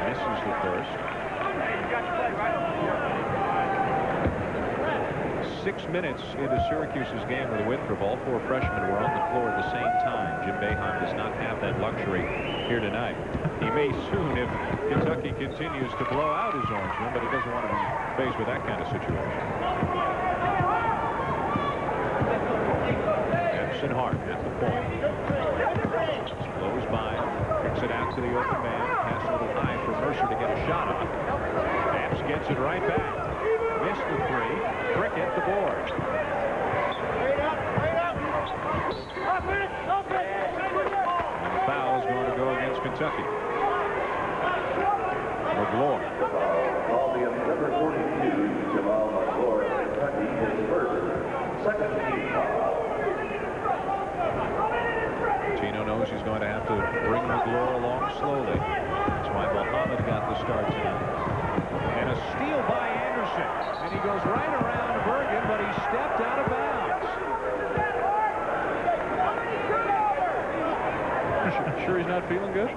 Misses the first. 6 minutes into Syracuse's game with a Winthrop. All 4 freshmen were on the floor at the same time. Jim Boeheim does not have that luxury here tonight. He may soon if Kentucky continues to blow out his Orangemen, but he doesn't want to be faced with that kind of situation. Epson Hart at the point. Blows by, kicks it out to the open man. Pass a little high for Mercer to get a shot on. Epps gets it right back. Missed the 3. Cricket the board. Foul is going to go against Kentucky. McClure. Number 42, Jamal McClure, Kentucky, his first, second team foul. Tino knows he's going to have to bring McClure along slowly. That's why Mohammed got the start tonight. And a steal by Anderson. And he goes right around Bergen, but he stepped out of bounds. Sure he's not feeling good?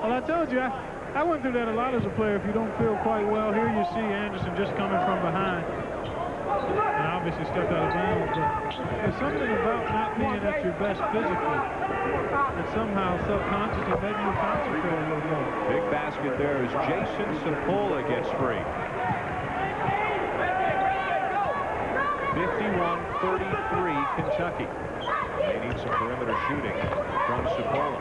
Well, I told you, I went through that a lot as a player. If you don't feel quite well, here you see Anderson just coming from behind. And obviously stepped out of bounds. But there's something about not being at your best physically that somehow subconsciously maybe you concentrate a little more. Big basket there as Jason Sapola gets free. 51-33 Kentucky. They need some perimeter shooting from Sapola.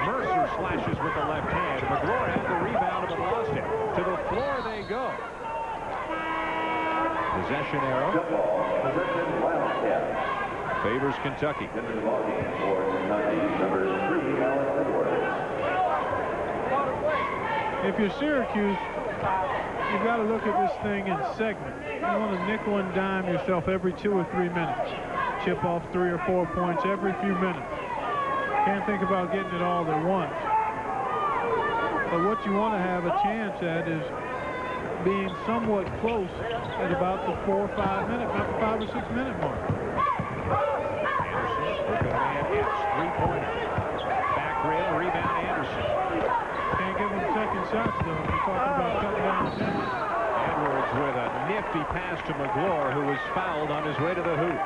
Mercer slashes with the left hand. McClure had the rebound but lost it. To the floor they go. Possession arrow. Favors Kentucky. If you're Syracuse, you've got to look at this thing in segments. You want to nickel and dime yourself every 2 or 3 minutes. Chip off 3 or 4 points every few minutes. Can't think about getting it all at once. But what you want to have a chance at is being somewhat close at about the 4 or 5 minute, about the 5 or 6 minute mark. Anderson, open man, Epps, 3-pointer. Back rim, rebound Anderson. Can't give him second shots, though. We're talking about cutting down the minutes. Edwards with a nifty pass to McClure, who was fouled on his way to the hoop.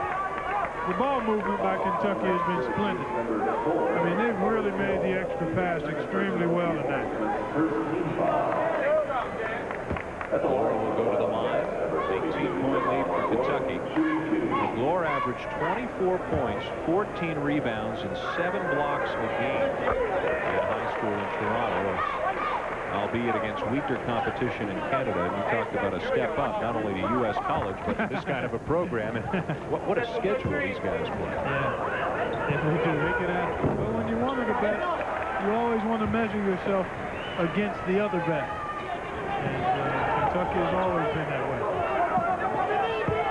the ball movement by Kentucky has been splendid. I mean, they've really made the extra pass extremely well tonight. McGlure will go to the line. 18-point lead for Kentucky. McGlure averaged 24 points, 14 rebounds, and 7 blocks a game in high school in Toronto, albeit against weaker competition in Canada. And you talked about a step up, not only to U.S. college, but this kind of a program. And what a schedule these guys play. Yeah, if we do, they could have. Well, when you want to bet, you always want to measure yourself against the other bet. And Kentucky has always been that way.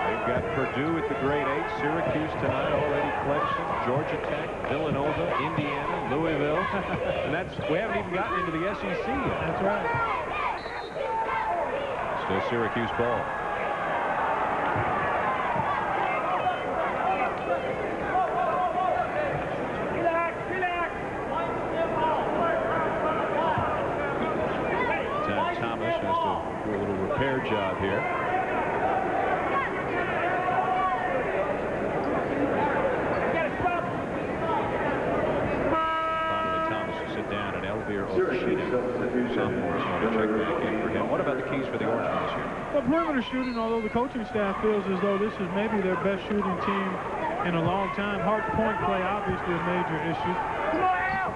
They've got Purdue at the grade 8, Syracuse tonight, already Clemson, Georgia Tech, Villanova, Indiana, Louisville. And we haven't even gotten into the SEC yet. That's right. Still Syracuse ball. Thomas has to do a little repair job here. Finally, Thomas will sit down, and Elvir Oshina, sophomore, so to check back in for him. What about the keys for the Orangemen this year? Well, perimeter shooting, although the coaching staff feels as though this is maybe their best shooting team in a long time. Hard point play, obviously a major issue. Come on out!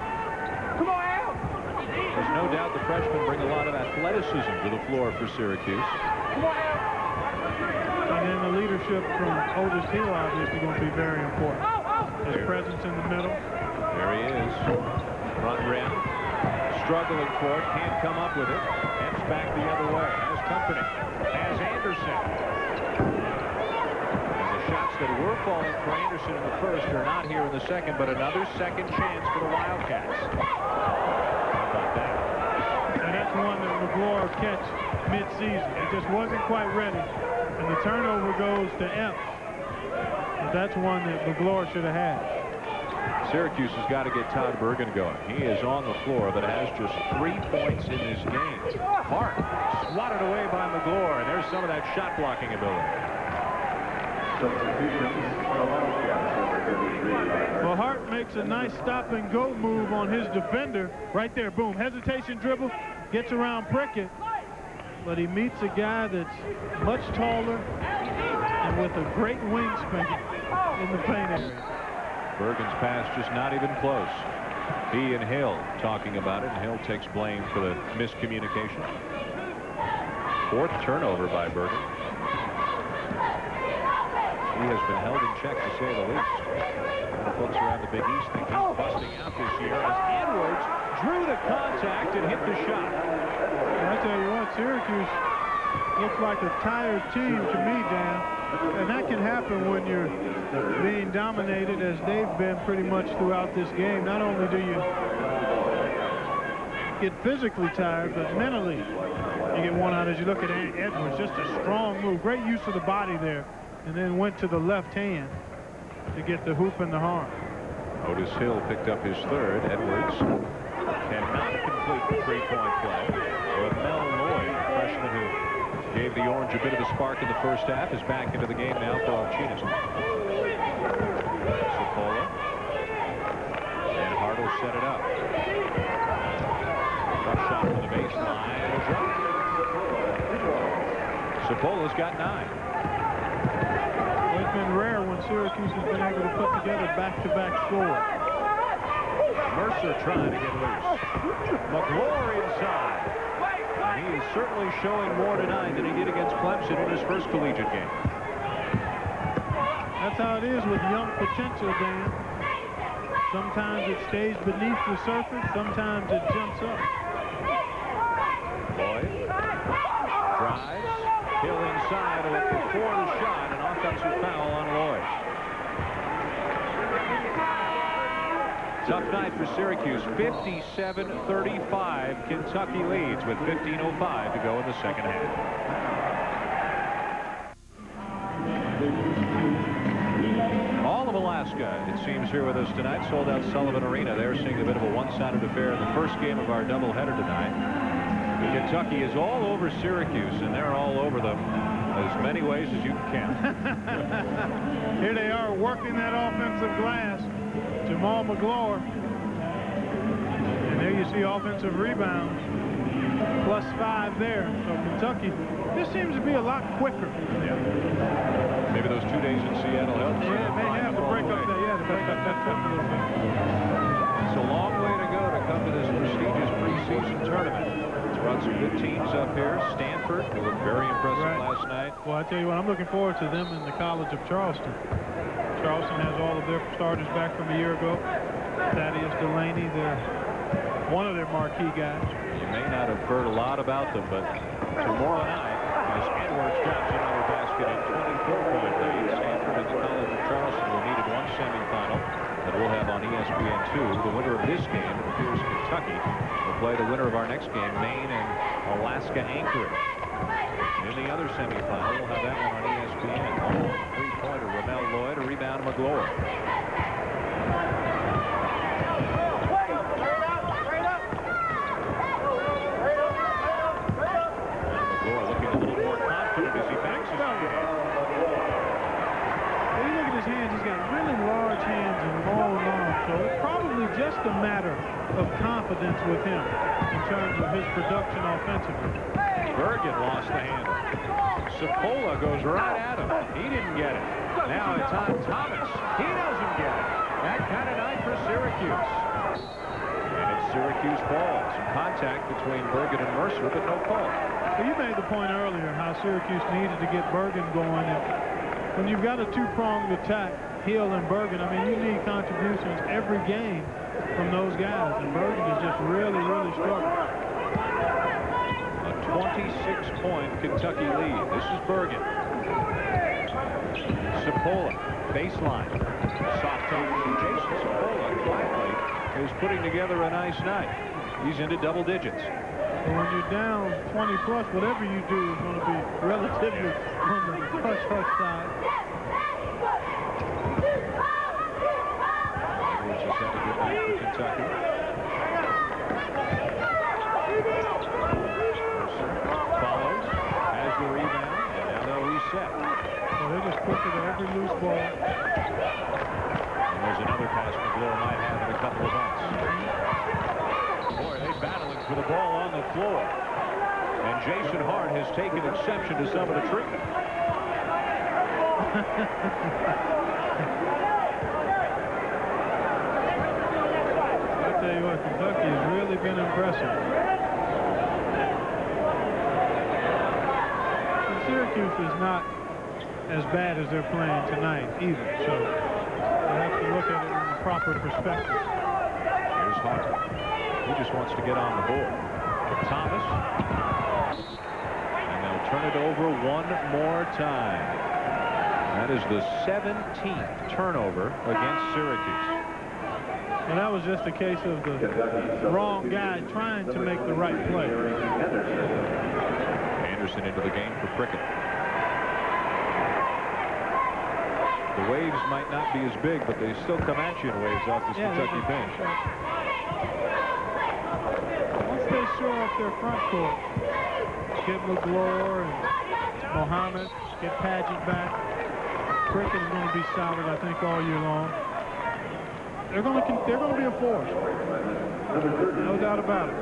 Come on out! There's no doubt the freshmen bring a lot of athleticism to the floor for Syracuse. Come on out! And then the leadership from Otis Hill obviously going to be very important. His presence in the middle. There he is. Front rim. Struggling for it. Can't come up with it. Heads back the other way. Has company. Has Anderson. And the shots that were falling for Anderson in the first are not here in the second, but another second chance for the Wildcats. How about that? And that's one that McGlure catch mid-season. It just wasn't quite ready. And the turnover goes to F. But that's one that McGlure should have had. Syracuse has got to get Todd Bergen going. He is on the floor, but has just 3 points in this game. Hart swatted away by McGlure, and there's some of that shot blocking ability. Well, Hart makes a nice stop-and-go move on his defender. Right there, boom, hesitation dribble, gets around Prickett. But he meets a guy that's much taller and with a great wingspan in the paint area. Bergen's pass just not even close. He and Hill talking about it, and Hill takes blame for the miscommunication. 4th turnover by Bergen. He has been held in check, to say the least. And the folks around the Big East think he's busting out this year as Edwards drew the contact and hit the shot. I tell you what, Syracuse looks like a tired team to me, Dan. And that can happen when you're being dominated as they've been pretty much throughout this game. Not only do you get physically tired, but mentally you get worn out as you look at Edwards. Just a strong move. Great use of the body there. And then went to the left hand to get the hoop and the harm. Otis Hill picked up his 3rd. Edwards cannot complete the 3-point play. Mel Lloyd, freshman who gave the Orange a bit of a spark in the first half, is back into the game now for Alcinas. Sapola. And Hart will set it up. Rough shot from the baseline. Sapola's got 9. Well, it's been rare when Syracuse has been able to put together back-to-back scores. Mercer trying to get loose. McGlure inside. And he is certainly showing more tonight than he did against Clemson in his first collegiate game. That's how it is with young potential, Dan. Sometimes it stays beneath the surface, sometimes it jumps up. Lloyd drives. Hill inside before the shot. An offensive foul on Lloyd. Tough night for Syracuse. 57-35. Kentucky leads with 15:05 to go in the second half. All of Alaska, it seems, here with us tonight. Sold out Sullivan Arena. They're seeing a bit of a one-sided affair in the first game of our doubleheader tonight. Kentucky is all over Syracuse, and they're all over them as many ways as you can count. Here they are working that offensive glass. Jamal McGlure. And there you see offensive rebounds. +5 there. So Kentucky, this seems to be a lot quicker. Yeah. Maybe those 2 days in Seattle helped. Yeah, it may have to break up that. Yeah, to break up that trip a little bit. It's a long way to go to come to this prestigious preseason tournament. It's brought some good teams up here. Stanford, who looked very impressive last night. Well, I tell you what, I'm looking forward to them in the College of Charleston. Charleston has all of their starters back from a year ago. Thaddeus Delaney, one of their marquee guys. You may not have heard a lot about them, but tomorrow night, as Edwards drops another basket in 24-point lead, Stanford and the College of Charleston will meet in one semifinal that we'll have on ESPN2. The winner of this game, it appears Kentucky, will play the winner of our next game, Maine and Alaska Anchorage. In the other semifinal, we'll have that one on ESPN. Three-pointer, Ramel Lloyd, a rebound, McGlure. McGlure looking a little more confident as he makes his game. When you look at his hands, he's got really large hands and long arms, so it's probably just a matter of confidence with him in terms of his production offensively. Bergen lost the handle. Sapola goes right at him. He didn't get it. Now it's on Thomas. He doesn't get it. That kind of night for Syracuse. And it's Syracuse ball. Some contact between Bergen and Mercer, but no call. Well, you made the point earlier how Syracuse needed to get Bergen going. And when you've got a two-pronged attack, Hill and Bergen, I mean, you need contributions every game from those guys. And Bergen is just really, really struggling. 26-point Kentucky lead. This is Bergen. Sapola, baseline. Soft touch from Jason Sapola quietly is putting together a nice night. He's into double digits. But when you're down 20+, whatever you do is going to be relatively on the hush-hush side. Edwards has had a good night for Kentucky. Follows, has the rebound, and now they'll reset. So they're just quicker to every loose ball. And there's another pass McGlure might have in a couple of months. Boy, they're battling for the ball on the floor. And Jason Hart has taken exception to some of the treatment. I'll tell you what, Kentucky has really been impressive. Syracuse is not as bad as they're playing tonight either, so you have to look at it in the proper perspective. Here's Hart. He just wants to get on the board. Thomas. And they'll turn it over one more time. That is the 17th turnover against Syracuse. And that was just a case of the wrong guy trying to make the right play. Anderson into the game for Prickett. The waves might not be as big, but they still come at you in waves off this Kentucky bench. Once they shore up their front court, get McGlure and Mohammed, get Padgett back, Prickett is going to be solid, I think, all year long. They're going to be a force. No doubt about it.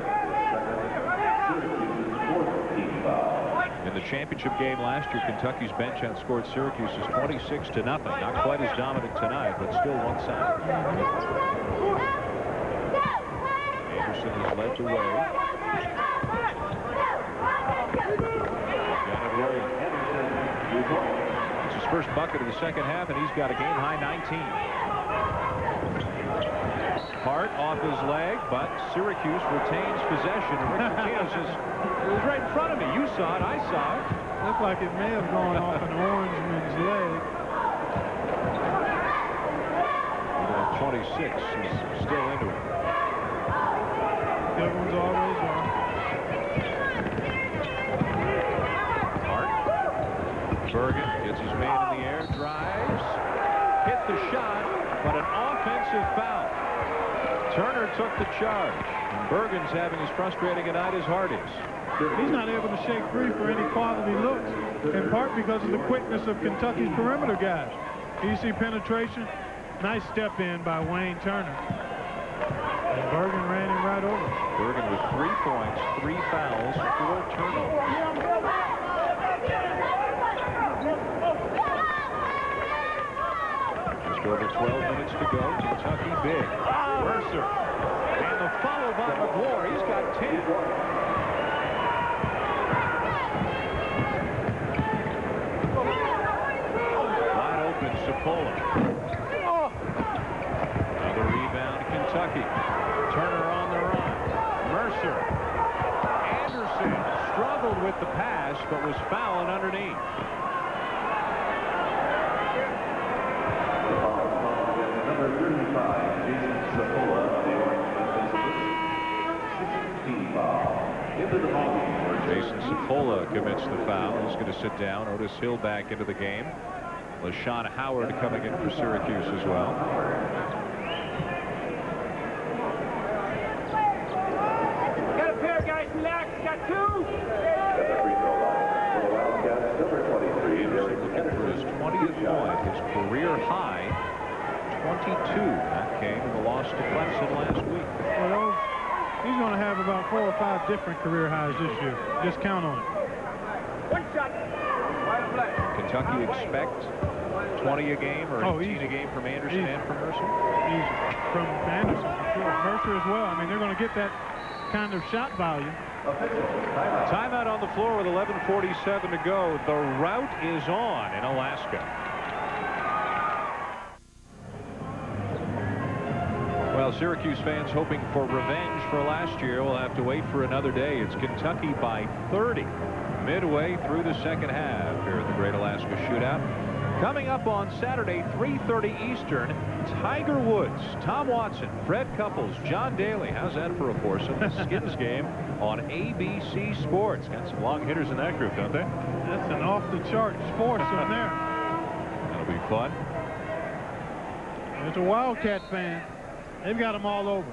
In the championship game last year, Kentucky's bench outscored Syracuse's 26-0. Not quite as dominant tonight, but still one side. Anderson has led the way. Got it rolling. It's his first bucket of the second half, and he's got a game-high 19. Hart off his leg, but Syracuse retains possession. And Rick Pitino says, it was right in front of me. You saw it. I saw it. Looked like it may have gone off an Orangeman's leg. 26 is still into it. Good ones always are. Hart. Bergen gets his man in the air, drives, hit the shot, but an offensive foul. Turner took the charge, and Bergen's having as frustrating a night as Hart is. he's not able to shake free for any quality looks, in part because of the quickness of Kentucky's perimeter guys. Easy penetration. Nice step in by Wayne Turner. And Bergen ran him right over. Bergen with 3 points, 3 fouls, 4 turnovers. Just over 12 minutes to go. Kentucky big. Mercer. And the follow by McGlure. He's got 10. Wide open, Sapola. Another rebound, Kentucky. Turner on the run. Mercer. Anderson struggled with the pass, but was fouling underneath. Number 35, Jason Sapola, into the ball game. Jason Sapola commits the foul. He's going to sit down. Otis Hill back into the game. LaShawn Howard coming in for Syracuse as well. Got a pair, guys. Relax. Got 2. At the free throw line for the Wildcats, number 23. Looking for his 20th point, his career high, 22. That came in the loss to Clemson last week. Well, he's going to have about 4 or 5 different career highs this year. Just count on it. 1 shot. Right and left. Kentucky expect 20 a game or 18 a game from Anderson and from Mercer? Easy. From Anderson, for sure. Mercer as well. I mean, they're going to get that kind of shot volume. Timeout on the floor with 11:47 to go. The rout is on in Alaska. Well, Syracuse fans hoping for revenge for last year will have to wait for another day. It's Kentucky by 30 midway through the second half here at the Great Alaska Shootout. Coming up on Saturday, 3:30 Eastern, Tiger Woods, Tom Watson, Fred Couples, John Daly. How's that for a foursome? The Skins game on ABC Sports. Got some long hitters in that group, don't they? That's an off-the-chart foursome there. That'll be fun. It's a Wildcat fan. They've got them all over.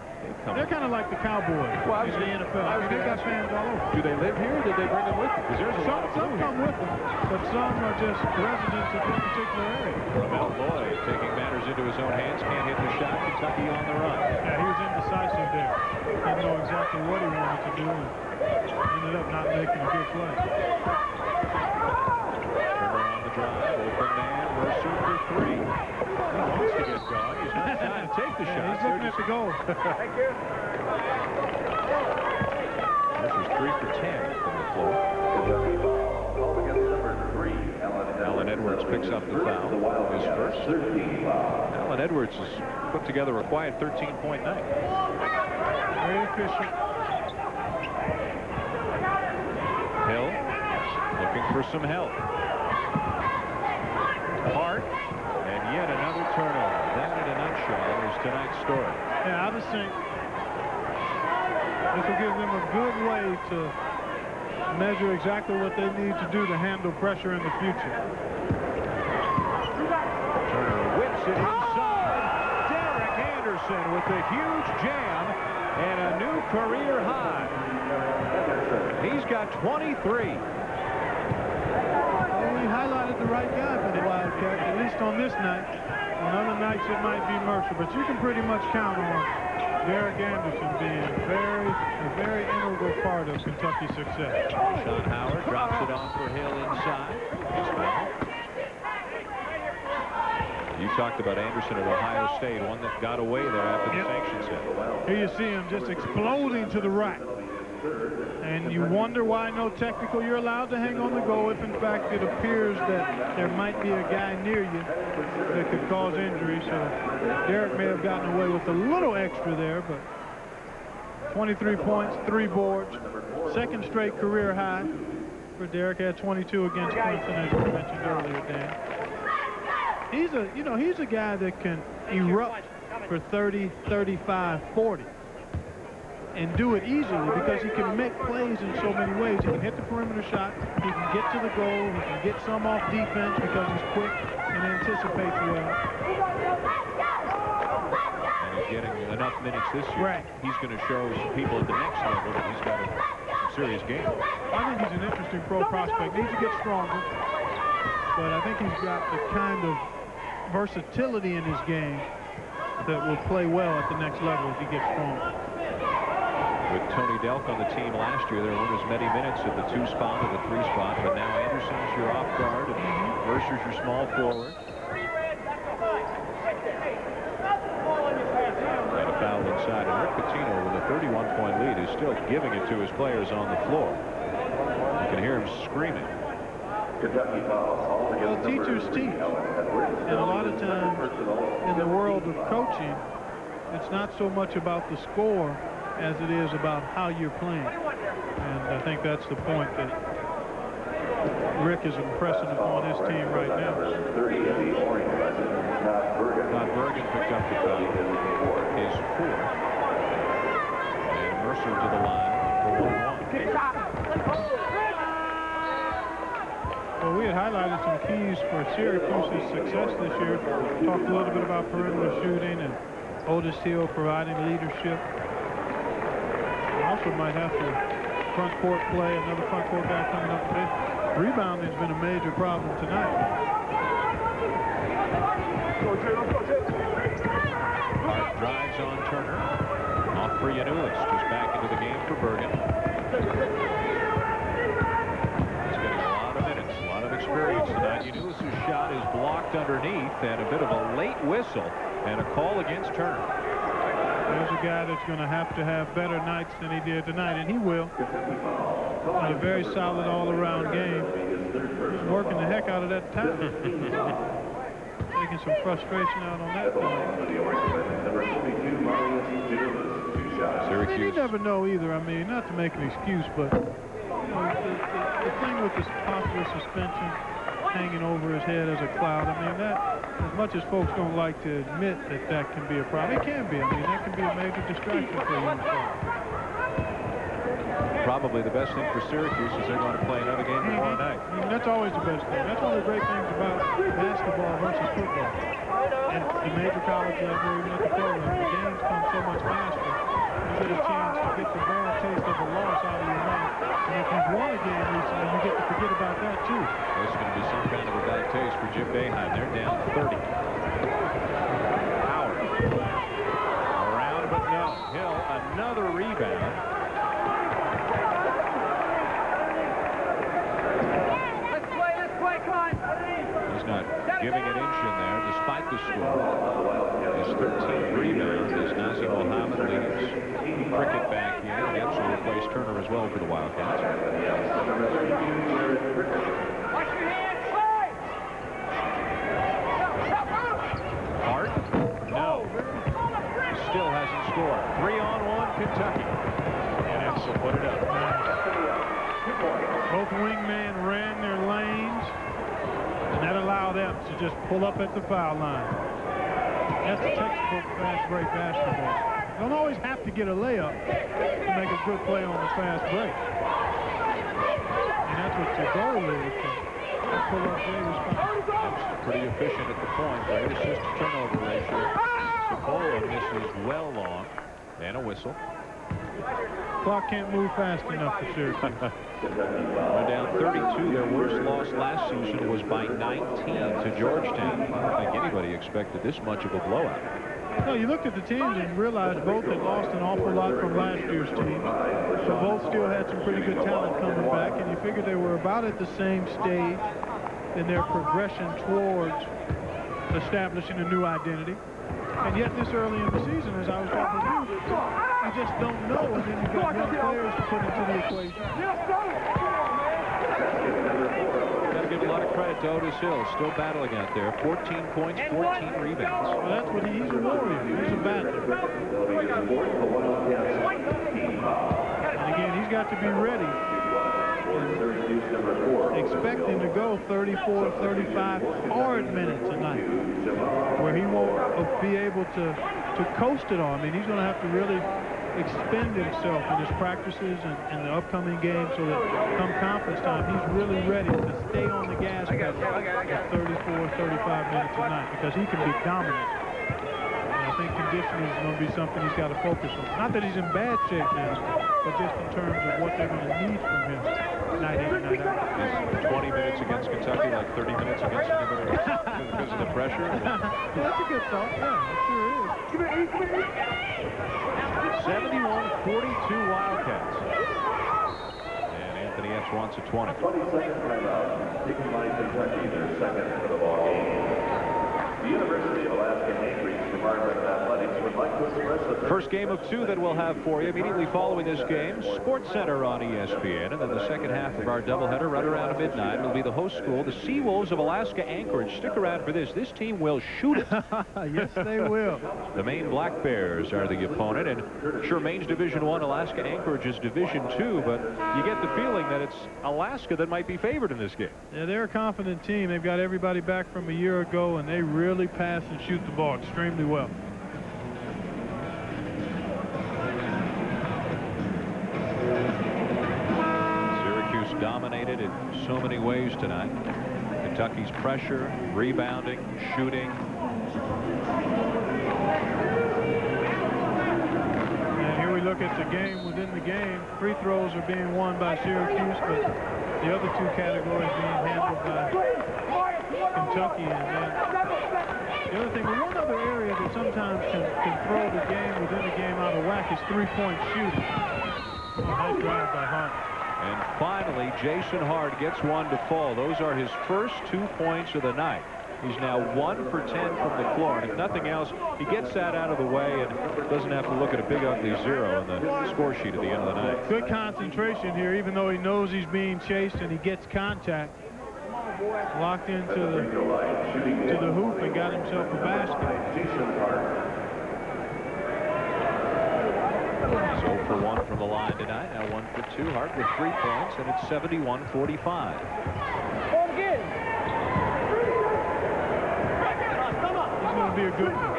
They're kind of like the Cowboys in the NFL. I mean, they've got fans all over. Do they live here or did they bring them with them? Because there's a lot of Some come with them, but some are just residents of this particular area. Mel Lloyd taking matters into his own hands. Can't hit the shot. Kentucky on the run. Yeah, he was indecisive there. Didn't know exactly what he wanted to do and ended up not making a good play. Turner on the drive. Open man. Mercer for 3. He wants to get going. He's not trying to take the shot. He's looking at the goal. Thank you. Mercer's 3 for 10 from the floor. Kentucky ball. Called against number 3, Allen Edwards picks up the foul. His first. 13 foul. Allen Edwards has put together a quiet 13-point night. Very efficient. Hill looking for some help. Hart, and yet another turnover. That in a nutshell is tonight's story. Yeah, I just think this will give them a good way to measure exactly what they need to do to handle pressure in the future. Turner whips it inside. Derek Anderson with a huge jam and a new career high. He's got 23. Well, we highlighted the right guy for the Wildcats, at least on this night. On other nights it might be Mercer, but you can pretty much count on Derek Anderson being a very integral part of Kentucky's success. Sean Howard drops it on for Hill inside. He's fouled. You talked about Anderson at Ohio State, one that got away there after the sanctions hit. Here you see him just exploding to the rack. And you wonder why no technical. You're allowed to hang on the goal if, in fact, it appears that there might be a guy near you that could cause injury. So Derek may have gotten away with a little extra there, but 23 points, 3 boards, second straight career high for Derek. Had 22 against Clemson, as we mentioned earlier, Dan. He's a guy that can erupt for 30, 35, 40. And do it easily because he can make plays in so many ways. He can hit the perimeter shot, he can get to the goal, he can get some off defense because he's quick and anticipates well. And he's getting enough minutes this year. Right. He's going to show people at the next level that he's got some serious game. I think he's an interesting pro prospect. Needs to get stronger, but I think he's got the kind of versatility in his game that will play well at the next level as he gets stronger. With Tony Delk on the team last year, there weren't as many minutes at the 2 spot or the 3 spot, but now Anderson's your off guard and Mercer's your small forward. And a foul inside, and Rick Pitino with a 31-point lead is still giving it to his players on the floor. You can hear him screaming. Well, teachers teach, and a lot of times in the world of coaching, it's not so much about the score as it is about how you're playing. And I think that's the point that Rick is impressing upon his team right now. Todd Bergen picked up the foul, his 4th, and Mercer to the line for 1-1. Well, we had highlighted some keys for Syracuse's success this year. Talked a little bit about perimeter shooting and Otis Hill providing leadership. We also might have to front court play, another front court guy coming up today. Rebounding has been a major problem tonight. Hart drives on Turner. Off for Yanulis. Just back into the game for Bergen. He's getting a lot of minutes, a lot of experience tonight. Yanulis' shot is blocked underneath, and a bit of a late whistle and a call against Turner. There's a guy that's going to have better nights than he did tonight, and he will. A very solid all-around game. He's working the heck out of that time. Taking some frustration out on that point. Syracuse. And you never know either. I mean, not to make an excuse, but you know, the thing with this possible suspension hanging over his head as a cloud, I mean, that, as much as folks don't like to admit that that can be a problem, it can be. I mean, that can be a major distraction for you. Probably the best thing for Syracuse is they're going to play another game tomorrow night. I mean, that's always the best thing. That's one of the great things about basketball versus football. At the major college level, even at the pro level, the games come so much faster. You get a chance to get the bad taste of a loss out of your mouth. And if you've won a game recently, you get to forget about that, too. Well, it's going to be some kind of a bad taste for Jim Boeheim. They're down 30. Howard. Around, but no. Hill, another rebound. He's not giving an inch in there despite the score. His 13th rebound as Nazir Mohammed leads Cricket back in. He actually replaced Turner as well for the Wildcats. Hart? No. Still hasn't scored. 3-on-1 Kentucky. And Edsel put it up. Both wingmen ran their lanes, and that allowed them to just pull up at the foul line. That's textbook fast break basketball. You don't always have to get a layup to make a good play on the fast break. And that's what your goal is, to pull up Davis. Pretty efficient at the point. Great assist to turnover ratio. Cipolla misses well long. And a whistle. Clock can't move fast enough for Syracuse. They're down 32. Their worst loss last season was by 19 to Georgetown. I don't think anybody expected this much of a blowout. No, you looked at the teams and realized both had lost an awful lot from last year's team. So both still had some pretty good talent coming back, and you figured they were about at the same stage in their progression towards establishing a new identity. And yet this early in the season, as I was talking to you, you just don't know, and then you've got young players to put into the equation. Got to give a lot of credit to Otis Hill, still battling out there. 14 points, 14 rebounds. Well, that's what he's a warrior. He's a battler. And again, he's got to be ready. Expecting to go 34, 35 hard minutes a night, where he won't be able to coast it on. I mean, he's going to have to really expend himself in his practices and the upcoming games so that come conference time, he's really ready to stay on the gas pedal for 34, 35 minutes a night, because he can be dominant. think conditioning is going to be something he's got to focus on. Not that he's in bad shape now, but just in terms of what they're going to need from him night in and night out. Is 20 minutes against Kentucky like 30 minutes against anybody else because of the pressure? That's a good thought. Yeah, it sure is. 71-42 Wildcats. And Anthony Epps wants a 20. 22nd timeout, taken by Kentucky, their second for the ball game. The University of Alaska Anchorage Department of Athletics would like to express the First game of two that we'll have for you immediately following this game. Sports Center on ESPN. And then the second half of our doubleheader right around midnight will be the host school, the Seawolves of Alaska Anchorage. Stick around for this. This team will shoot it. Yes, they will. The Maine Black Bears are the opponent. And sure, Maine's Division I, Alaska Anchorage is Division II, but you get the feeling that it's Alaska that might be favored in this game. Yeah, they're a confident team. They've got everybody back from a year ago, and they really pass and shoot the ball extremely well. Syracuse dominated in so many ways tonight. Kentucky's pressure, rebounding, shooting. And here we look at the game within the game. Free throws are being won by Syracuse, but the other two categories being handled by Kentucky. And then the other thing, one other area that sometimes can throw the game within the game out of whack is three-point shooting. Nice drive by Hart. And finally, Jason Hart gets one to fall. Those are his first 2 points of the night. He's now 1 for 10 from the floor. And if nothing else, he gets that out of the way and doesn't have to look at a big ugly 0 on the score sheet at the end of the night. Good concentration here, even though he knows he's being chased and he gets contact. Locked into the hoop and got himself a basket. So for 1 from the line tonight. Now 1 for 2. Hart with 3 points, and it's 71-45. He's going to be a good one.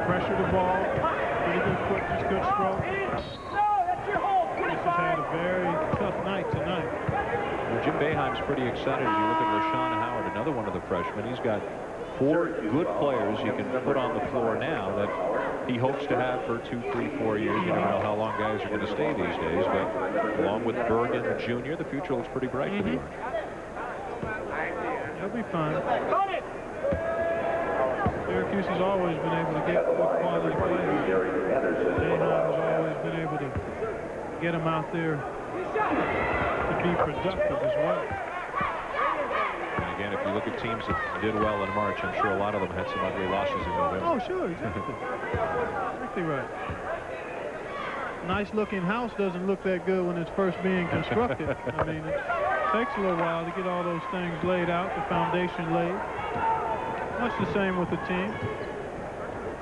Pressure the ball. Pretty good quickness, good stroke. This has had a very tough night tonight. Well, Jim Boeheim's pretty excited as you look at LaShawn Howard, another one of the freshmen. He's got 4 good players you can put on the floor now that he hopes to have for 2, 3, 4 years. You never know how long guys are going to stay these days, but along with Bergen Jr., the future looks pretty bright for the Orange. They'll be fine. Syracuse has always been able to get good quality players. Boeheim has always been able to get them out there to be productive as well. And again, if you look at teams that did well in March, I'm sure a lot of them had some ugly losses in November. Oh, sure, exactly. Exactly right. Nice-looking house doesn't look that good when it's first being constructed. I mean, it takes a little while to get all those things laid out, the foundation laid. Much the same with the team.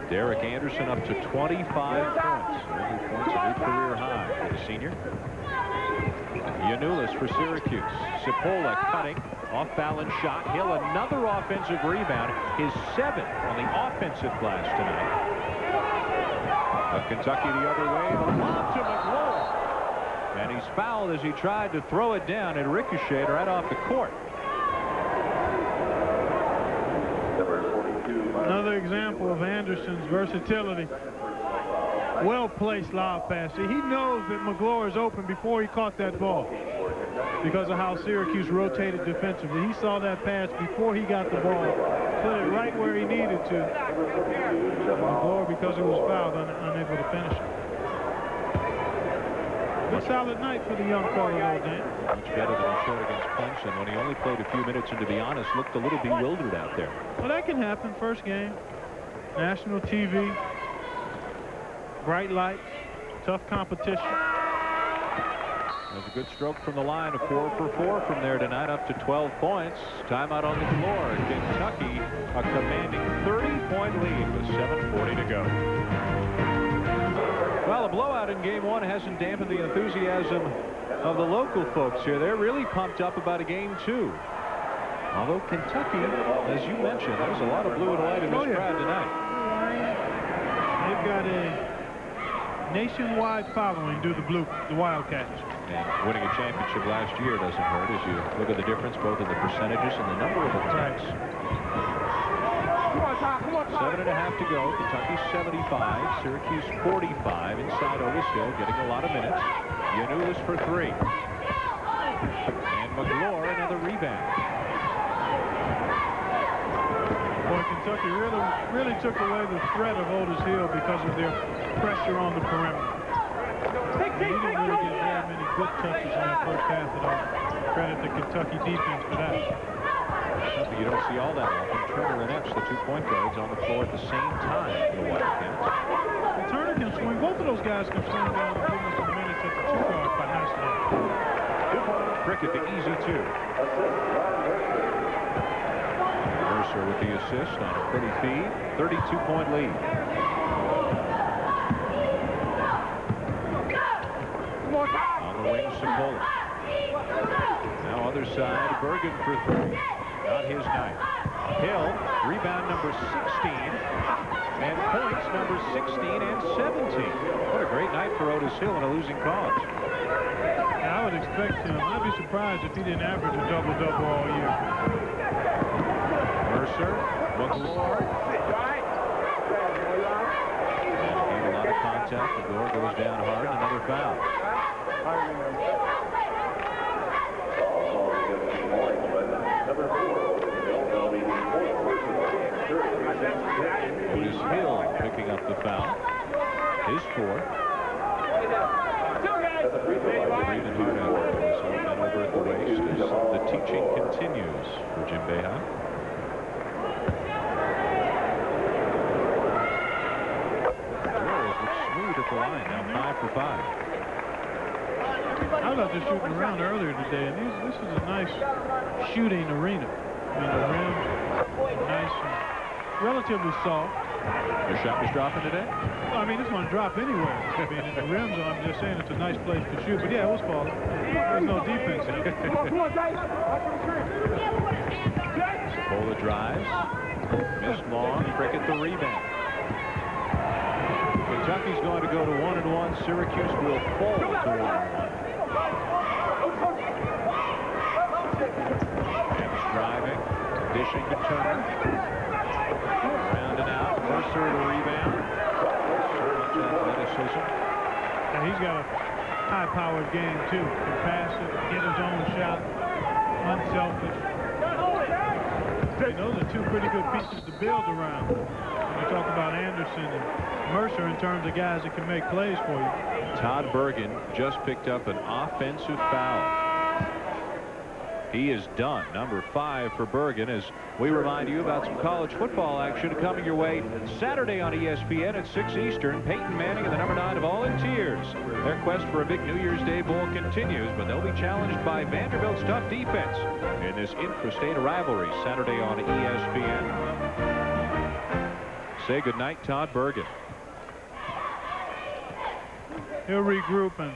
Derek Anderson up to 25 points. 30 points, a new career high for the senior. Yanulis for Syracuse. Cipolla cutting. Off-balance shot. Hill another offensive rebound. His 7th on the offensive glass tonight. But Kentucky the other way. The lob to McLaurin. And he's fouled as he tried to throw it down and ricocheted right off the court. Another example of Anderson's versatility. Well-placed lob pass. See, he knows that McLaurin is open before he caught that ball because of how Syracuse rotated defensively. He saw that pass before he got the ball, put it right where he needed to. McLaurin, because he was fouled, unable to finish it. Good solid night for the young fellow, though, Dan. Much better than he showed against Clemson when he only played a few minutes and, to be honest, looked a little bewildered out there. Well, that can happen. First game, national TV, bright lights, tough competition. There's a good stroke from the line, a 4 for 4 from there tonight, up to 12 points. Timeout on the floor. Kentucky a commanding 30-point lead with 7:40 to go. Well, a blowout in game 1 hasn't dampened the enthusiasm of the local folks here. They're really pumped up about a game 2. Although Kentucky, as you mentioned, there's a lot of blue and white in this crowd tonight. They've got a nationwide following due to the Wildcats. And winning a championship last year doesn't hurt as you look at the difference both in the percentages and the number of attacks. 7.5 to go. Kentucky 75, Syracuse 45. Inside Otis Hill, getting a lot of minutes. Yanulis for 3. And McGlure another rebound. Boy, Kentucky really took away the threat of Otis Hill because of their pressure on the perimeter. He didn't really get very many good touches in that first half at all. Credit the Kentucky defense for that. Something you don't see all that often. Turner and Epps, the 2-point guards, on the floor at the same time for the Wildcats. And Turner can swing. Both of those guys can swing down and give them some minutes at the 2-guard by Haslett. Prickett, the easy 2. Mercer with the assist on a pretty feed. 32-point lead. On the wing, Sapola. Now other side, Bergen for 3. Not his night. Hill, rebound number 16, and points number 16 and 17. What a great night for Otis Hill in a losing cause. Yeah, I would expect him. I'd be surprised if he didn't average a double-double all year. Mercer, McGlure. And a lot of contact. McGlure goes down hard. Another foul. Otis Hill picking up the foul. His 4th. Breathing hard out there. So men over at the waist as the teaching continues for Jim Boeheim. Drills look smooth at the line. Now 5 for 5. I was out there shooting around earlier today, and this is a nice shooting arena. I mean, the rims are nice and relatively soft. Your shot was dropping today? Well, I mean, this one drop anywhere. I mean, in the rims, I'm just saying it's a nice place to shoot. But yeah, it was falling. There's no defense in it. Sapola drives. Missed long. Prickett the rebound. Kentucky's going to go to 1-1. Syracuse will fall to 1-1. Evans driving. Dishing to Turner. Round and out. Mercer the rebound. So much athleticism. And he's got a high-powered game, too. Can pass it, get his own shot, unselfish. And those are 2 pretty good pieces to build around. When you talk about Anderson and Mercer in terms of guys that can make plays for you. Todd Bergen just picked up an offensive foul. He is done. Number 5 for Bergen, as we remind you about some college football action coming your way Saturday on ESPN at 6 Eastern. Peyton Manning and the number 9 of Volunteers. Their quest for a big New Year's Day bowl continues, but they'll be challenged by Vanderbilt's tough defense in this intrastate rivalry Saturday on ESPN. Say goodnight, Todd Bergen. He'll regroup and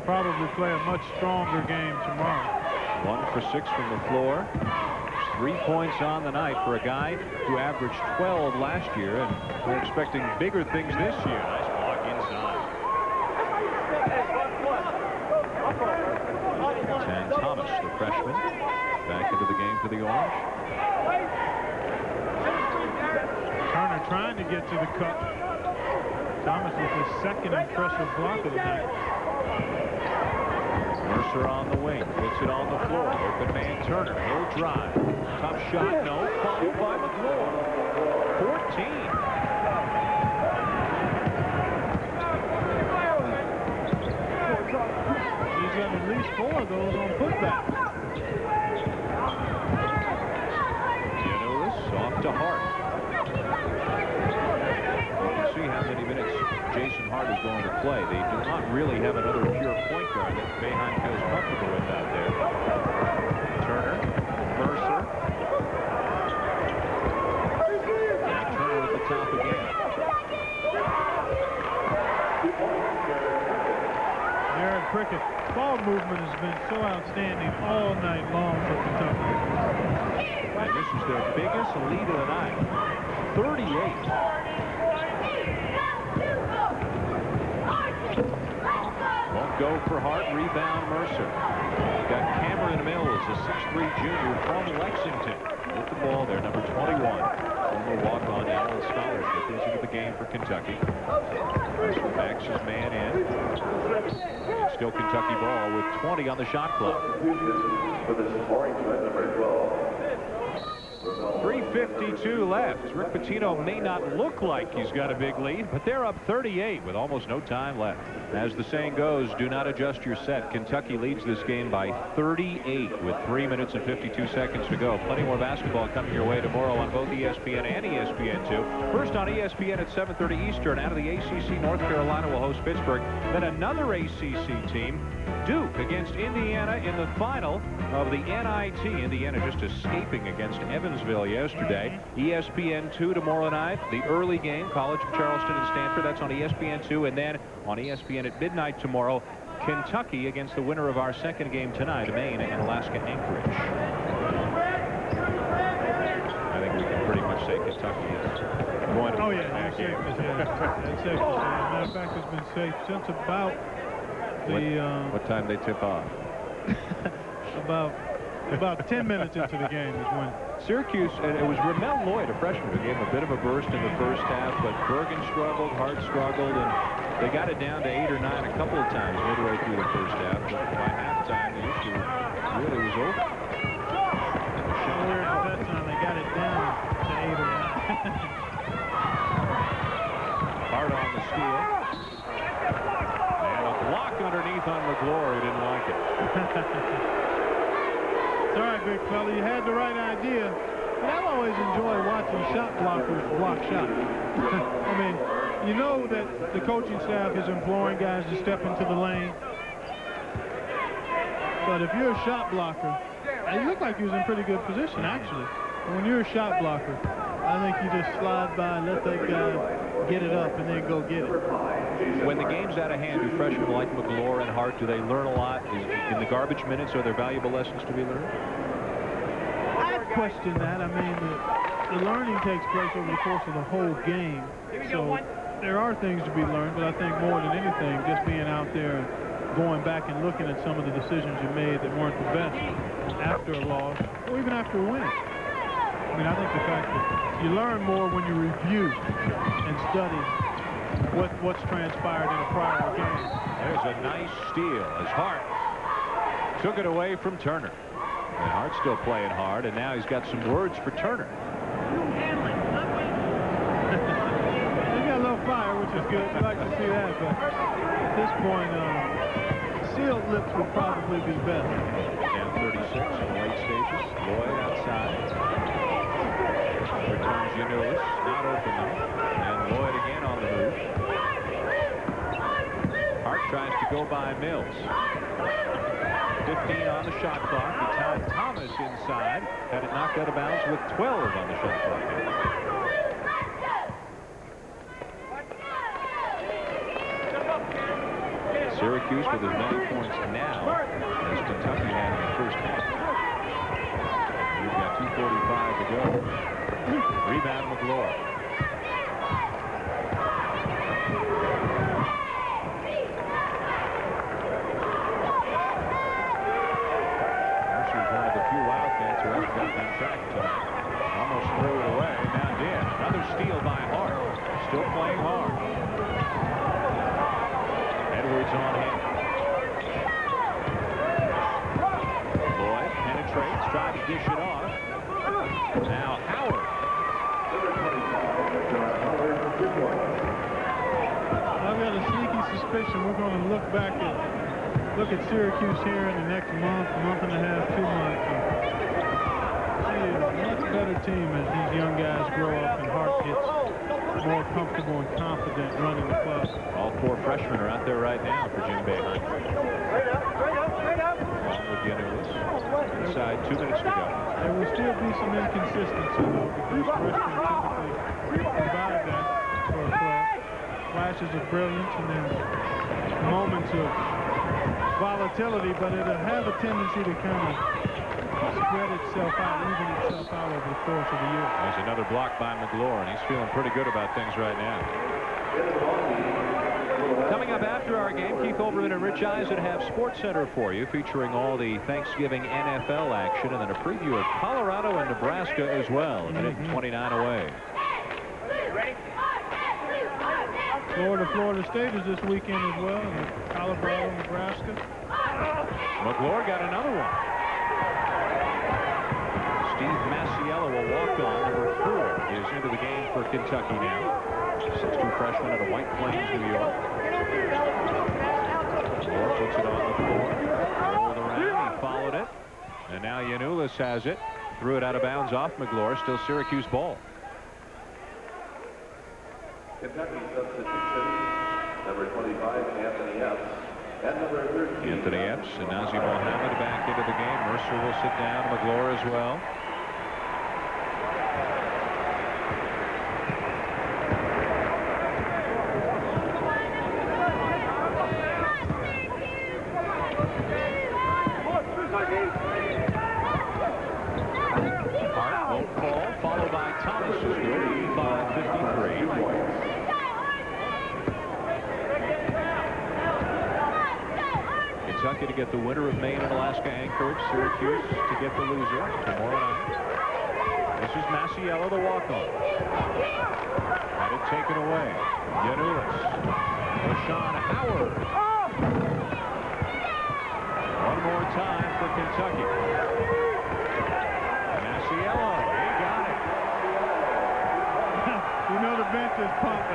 probably play a much stronger game tomorrow. 1 for 6 from the floor. 3 points on the night for a guy who averaged 12 last year, and we're expecting bigger things this year. Nice block inside. And Thomas, the freshman, back into the game for the Orange. Turner trying to get to the cup. Thomas with his 2nd impressive block of the night. Mercer on the wing, puts it on the floor. Open man Turner, he'll drive. Top shot, no. Followed by McGlure. 14. He's got at least 4 of those on putback. Yanulis off to Hart. You can see how many minutes Jason Hart is going to play. They do not really have another pure point guard that Boeheim feels comfortable with out there. Turner, Mercer. Now Turner at the top again. Aaron Prickett. Ball movement has been so outstanding all night long for Kentucky. And this is their biggest lead of the night. 38. Won't go for Hart. Rebound Mercer. Got Cameron Mills, a 6'3" junior from Lexington. with the ball there, number 21. Former walk-on, now on scholarship. He's into the game for Kentucky. Freshman backs his man in. Still Kentucky ball with 20 on the shot clock. For the scoring threat, number 12. 3:52 left. Rick Pitino may not look like he's got a big lead, but they're up 38 with almost no time left. As the saying goes, do not adjust your set. Kentucky leads this game by 38 with 3 minutes and 52 seconds to go. Plenty more basketball coming your way tomorrow on both ESPN and ESPN2. First on ESPN at 7:30 Eastern. Out of the ACC, North Carolina will host Pittsburgh. Then another ACC team, Duke, against Indiana in the final of the NIT. Indiana just escaping against Evansville yesterday. ESPN2 tomorrow night. The early game, College of Charleston and Stanford. That's on ESPN2. And then on ESPN at midnight tomorrow, Kentucky against the winner of our second game tonight, Maine and Alaska Anchorage. I think we can pretty much say Kentucky is going to win that game. It's safe. Matter of fact, it's been safe since about the... what time they tip off? About 10 minutes into the game is when Syracuse, and it was Ramel Lloyd, a freshman, who gave him a bit of a burst in the first half, but Bergen struggled, Hart struggled, and they got it down to 8 or 9 a couple of times midway through the first half. But by halftime, the issue really was over. That time they got it down to 8 or 9. Hart on the steal. And a block underneath on McGlory. Didn't like it. It's all right, big fella. You had the right idea. But I've always enjoyed watching shot blockers block shots. I mean, you know that the coaching staff is imploring guys to step into the lane. But if you're a shot blocker, you look like you was in pretty good position, actually. But when you're a shot blocker, I think you just slide by, let that guy get it up, and then go get it. When the game's out of hand, do freshmen like McGlory and Hart, do they learn a lot? In the garbage minutes, are there valuable lessons to be learned? I'd question that. I mean, the learning takes place over the course of the whole game. So there are things to be learned, but I think more than anything, just being out there and going back and looking at some of the decisions you made that weren't the best after a loss, or even after a win. I mean, I think the fact that you learn more when you review and study what's transpired in a prior game. There's a nice steal as Hart took it away from Turner. And Hart's still playing hard, and now he's got some words for Turner. He's got a little fire, which is good. You like to see that, but at this point, sealed lips would probably be better. Down 36 in the late stages. Lloyd outside. Returns Gianoulis, not open though. And Lloyd again on the move. Hart tries to go by Mills. 15 on the shot clock. He tied Thomas inside. Had it knocked out of bounds with 12 on the shot clock. Syracuse with as many points now as Kentucky had in the first half. We've got 2:45 to go. Rebound McGlory. Mercer's one of the few Wildcats who hasn't gotten on track tonight. Almost threw it away. Now did. Another steal by Hart. Still playing hard. Edwards on him. Lloyd penetrates, trying to dish it off. Now Howard. I've got a sneaky suspicion we're going to look at Syracuse here in the next month and a half, 2 months. See a much better team as these young guys grow up and Hart gets more comfortable and confident running the club. All 4 freshmen are out there right now for Jim Boeheim. Along with Gianoulis. Inside 2 minutes to go. There will still be some inconsistency, though, because freshmen typically provide that for a club. Flashes of brilliance and then moments of volatility, but it'll have a tendency to kind of spread itself out, even itself out over the course of the year. There's another block by McGlory, and he's feeling pretty good about things right now. Coming up after our game, Keith Olbermann and Rich Eisen have Sports Center for you, featuring all the Thanksgiving NFL action, and then a preview of Colorado and Nebraska as well. A minute and 29 away. Florida State is this weekend as well, and Colorado, Nebraska. McGlure got another one. Steve Masiello, a walk-on, number 4, is into the game for Kentucky now. 6'2" freshman out of White Plains, New York. McGlure puts it on the floor. Rolled around, he followed it. And now Giannoulis has it. Threw it out of bounds off McGlure. Still Syracuse ball. Kentucky substitution, number 25, Anthony Epps, and number 13. Anthony Epps and Nazir Mohammed back into the game. Mercer will sit down. McGlure as well. Hart won't fall, followed by Thomas is good. 85-53. Kentucky to get the winner of Maine and Alaska Anchorage. Syracuse to get the loser tomorrow night. This is Masiello, the walk-on. Had it taken away. Giannoulis. LaShawn Howard. One more time for Kentucky. Masiello, he got it. You know the bench is pumped.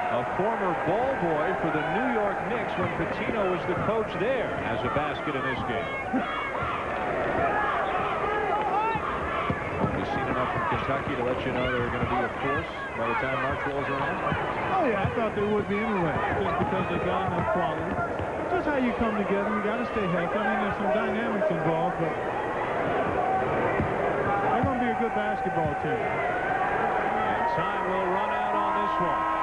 A former ball boy for the New York Knicks when Pitino was the coach there, has a basket in this game. You've seen enough from Kentucky to let you know they're going to be a force by the time March rolls around. Oh yeah, I thought they would be anyway, just because they got enough quality. Just how you come together. You got to stay healthy. I mean, there's some dynamics involved, but they're going to be a good basketball team. And time will run out on this one.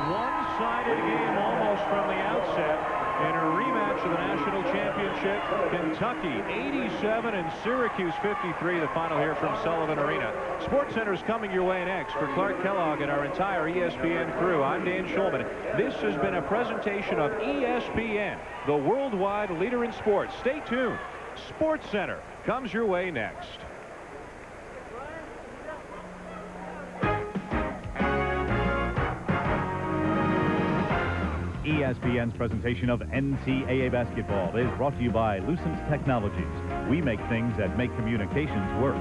One-sided game almost from the outset in a rematch of the national championship. Kentucky 87 and Syracuse 53. The final here from Sullivan Arena. Sports Center is coming your way next. For Clark Kellogg and our entire ESPN crew, I'm Dan Schulman. This has been a presentation of ESPN, the worldwide leader in sports. Stay tuned. Sports Center comes your way next. ESPN's presentation of NCAA basketball is brought to you by Lucent Technologies. We make things that make communications work.